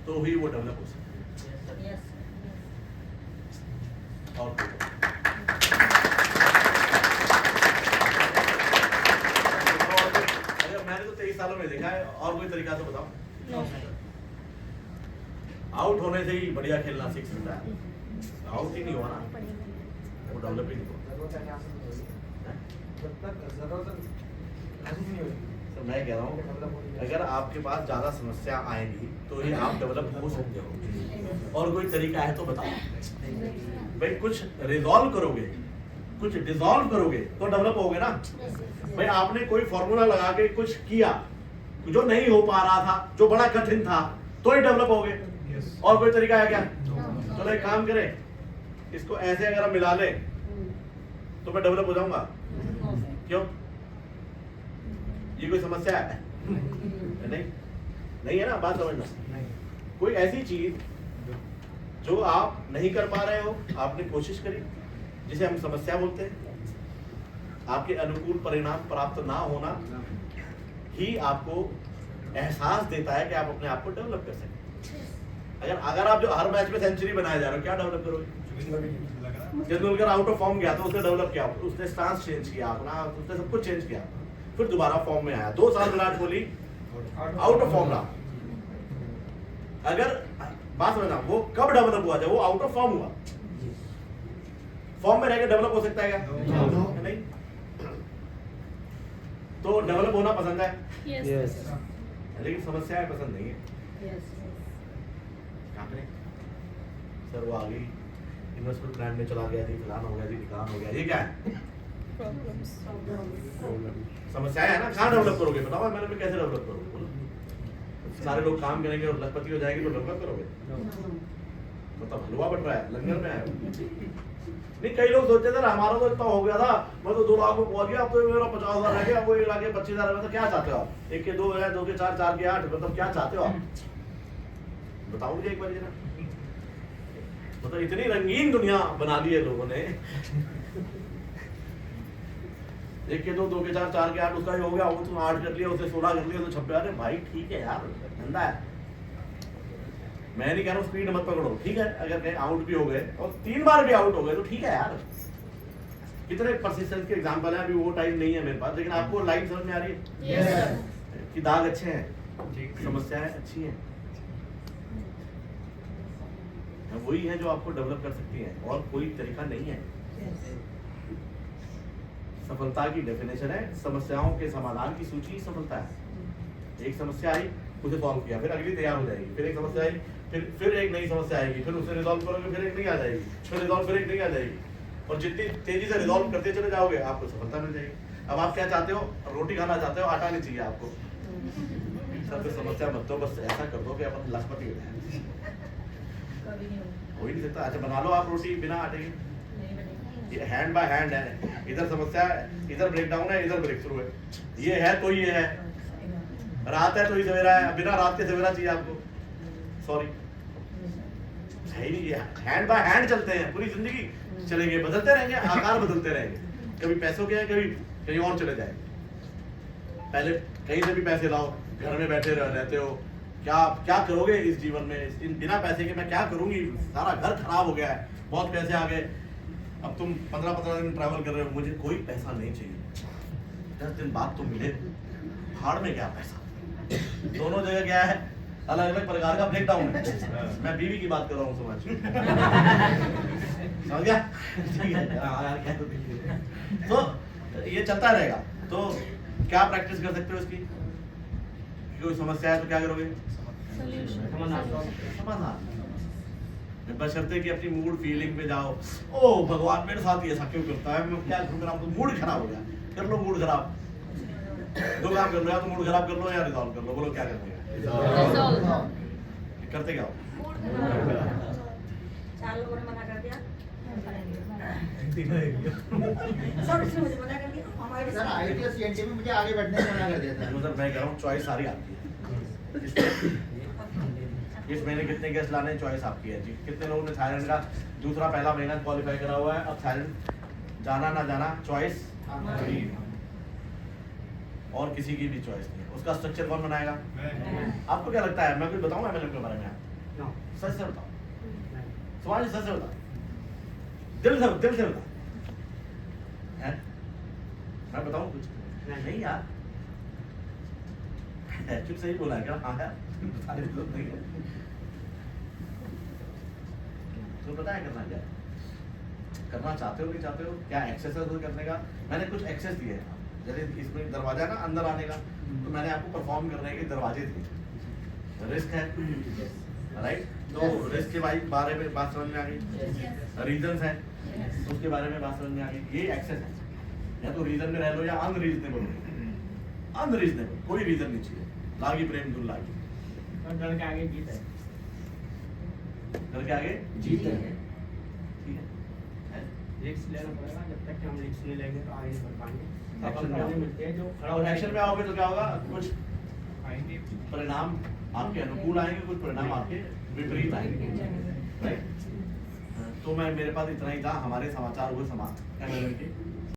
तो ही वो डेवलप हो सकता है। और अगर मैंने तो 23 सालों में देखा है, और कोई तरीका तो बताओ। आउट होने से ही बढ़िया खेलना सीख सकता है। आउट ही नहीं हुआ ना, वो डेवलप ही नहीं हुआ। जब तक जरूरत महसूस नहीं होगी। तो मैं कह रहा हूँ, अगर आपके पास ज्यादा समस्या आएंगी तो ही आप डेवलप हो सकते हो। और कोई तरीका है तो बताओ भाई। कुछ रिजॉल्व करोगे, कुछ डिसॉल्व करोगे तो डेवलप होगे ना भाई। आपने कोई फॉर्मूला लगा के कुछ किया जो नहीं हो पा रहा था, जो बड़ा कठिन था, तो ही डेवलप होगे। और कोई तरीका है क्या? चलो एक काम करें, इसको ऐसे अगर हम मिला ले तो मैं डेवलप हो जाऊंगा। क्यों? ये कोई समस्या है? नहीं है ना? बात समझना। कोई ऐसी चीज जो आप नहीं कर पा रहे हो, आपने कोशिश करी, जिसे हम समस्या बोलते हैं, आपके अनुकूल परिणाम प्राप्त ना होना ही आपको एहसास देता है कि आप अपने आप को डेवलप कर सकते हैं। अगर आप जो हर मैच में सेंचुरी बनाए जा रहे हो, क्या डेवलप करोगे? तेंदुलकर आउट ऑफ फॉर्म गया तो उसने डेवलप किया, उसने स्टांस चेंज किया अपना, उसने सब कुछ चेंज किया, फिर दोबारा फॉर्म में आया। 2 साल Virat Kohli out of form रहा। अगर बात समझना, वो कब डेवलप हुआ? जब वो आउट ऑफ फॉर्म हुआ। फॉर्म में रहकर डेवलप हो सकता है क्या? नहीं। तो डेवलप होना पसंद है, लेकिन समस्याएं पसंद नहीं है। क्या करें? सर वो आ गई, इन्वेस्टमेंट प्लान में चला गया जी, फिलहाल हो गया जी, निकाल हो गया, ये क्या है? समस्याएं है ना। कहाँ डेवलप करोगे बताओ? मैंने भी कैसे डेवलप करोगे? बोलो। सारे लोग काम करेंगे और लखपति हो जाएंगे तो डेवलप करोगे? मतलब हलवा बट रहा है, लंगर में है। नहीं, कई लोग सोचते थे हमारा तो इतना हो गया था, मैं तो 2 लाख में पहुंच गया, अब तो मेरा 50,000 रह गया, वो 1 लाख 25,000 रह गया। क्या चाहते हो आप? 1 के 2 है, 2 के 4, 4 के 8, मतलब क्या चाहते हो आप? बताओ मुझे एक बार जरा। मतलब इतनी रंगीन दुनिया बना दी है लोगों ने। 1 के 2, 2 के 4, 4 के 8, उसका ही हो गया, वो तुम 8 कर लिया, उसे 16 कर लिया, तो 26। अरे भाई ठीक है यार, धंधा है। मैं नहीं कह रहा हूँ स्पीड मत पकड़ो, ठीक है? अगर कहीं आउट भी हो गए और 3 बार भी आउट हो गए तो ठीक है यार। कितने परसिस्टेंस के एग्जांपल है, अभी वो टाइम नहीं है मेरे पास, लेकिन आपको लाइन समझ में आ रही है? Yes. कि दाग अच्छे हैं, समस्याएं अच्छी हैं, वही है जो आपको डेवलप कर सकती है, और कोई तरीका नहीं है। सफलता की डेफिनेशन है समस्याओं के समाधान की सूची। सफलता है। एक समस्या आई, उसे सॉल्व किया, फिर अगली तैयार हो जाएगी, फिर एक समस्या आई, फिर एक नई समस्या आएगी, फिर उसे रिजॉल्व करोगे, फिर एक नई आ जाएगी, फिर रिजॉल्व, फिर एक नई आ जाएगी, और जितनी तेजी से रिजॉल्व करते चले जाओगे आपको सफलता मिल जाएगी। अब आप क्या चाहते हो? रोटी खाना चाहते हो, आटा नहीं चाहिए आपको। सबसे समस्या मत दो, बस ऐसा कर दो कि अपन लखपति हो जाए। हो ही नहीं सकता। अच्छा बना लो आप रोटी बिना आटे के, ये हैंड बाय हैंड है। इधर समस्या है, इधर ब्रेक डाउन है, इधर ब्रेक थ्रू है। ये है तो ये है, रात है तो ही सवेरा है, बिना रात के सवेरा चाहिए आपको? सॉरी, है ही नहीं, ये हैंड बाय हैंड चलते हैं, पूरी जिंदगी चलेंगे, बदलते रहेंगे, आकार बदलते रहेंगे, कभी पैसों के हैं, कभी कहीं और चले जाएंगे। पहले कहीं से भी पैसे लाओ, घर में बैठे रहते हो, क्या करोगे इस जीवन में, इन बिना पैसे के मैं क्या करूंगी, सारा घर खराब हो गया है, बहुत पैसे आ गए, अब तुम 15-15 दिन ट्रैवल कर रहे हो, मुझे कोई पैसा नहीं चाहिए, 10 दिन बाद तुम मिले, भाड़ में क्या पैसा, दोनों जगह क्या है, अलग अलग प्रकार का ब्रेकडाउन है। मैं बीवी की बात कर रहा हूँ, समझ गया? ठीक है, यार क्या तो ये चलता रहेगा। तो क्या प्रैक्टिस कर सकते हो इसकी, कोई समस्या है तो क्या करोगे, समाधान, बशर्ते कि अपनी मूड फीलिंग पे जाओ, ओ भगवान मेरे साथ ही ऐसा क्यों करता है, मैं क्या करूं, मेरा तो मूड खराब हो गया, कर लो मूड खराब, दो काम कर लो, या तो मूड खराब कर लो या रिजॉल्व कर लो, बोलो क्या करते हैं, करते क्या हो, 4 लोगों ने मना कर दिया, सब इसने मुझे मना कर दिया, हमारे सर IIT CNT में मुझे आगे बढ़ने से मना कर दिया था। सर मैं कह रहा हूँ चॉइस सारी आपकी है, इस महीने कितने गेस्ट लाने हैं, चॉइस आपकी है जी। कितने लोगों ने थाईलैंड का दूसरा पहला महीना क्वालिफाई करा हुआ है, अब थाईलैंड जाना ना जाना चॉइस आपकी है, और किसी की भी चॉइस नहीं है। उसका स्ट्रक्चर कौन बनाएगा, आपको क्या लगता है, मैं कुछ बताऊँ MLM के बारे में, सच से बताओ, समाज सच से बताओ, दिल से बताओ, मैं बताऊँ कुछ नहीं यार, एक्चुअली सही बोला है क्या, हाँ यार बताने की जरूरत नहीं है, तो पता है करना क्या, करना चाहते हो नहीं चाहते हो, क्या एक्सेस है करने का, मैंने कुछ एक्सेस दिए हैं, जैसे इसमें दरवाजा ना अंदर आने का, तो मैंने आपको परफॉर्म करने के दरवाजे दिए, रिस्क है राइट, तो रिस्क के बारे में बात समझ में आ गई, रीजंस है उसके बारे में बात समझ में आ गई, ये एक्सेस है, या तो रीजन में रह लो या अनरीजनेबल, अनरीजनेबल कोई रीजन नहीं चाहिए, लागी प्रेम दुल लागी, डर के आगे जीत है, घर के आगे जीत है, ठीक है, रिस्क लेना पड़ेगा, जब तक कि हम रिस्क नहीं लेंगे तो आगे नहीं बढ़ पाएंगे। एक्शन में आओगे, मिलते हैं जो खड़ा और एक्शन में आओगे तो क्या होगा, कुछ आएंगे, परिणाम आपके अनुकूल आएंगे, कुछ परिणाम आपके विपरीत आएंगे, राइट। तो मैं मेरे पास इतना ही था, हमारे समाचार हुए समाप्त MLM के।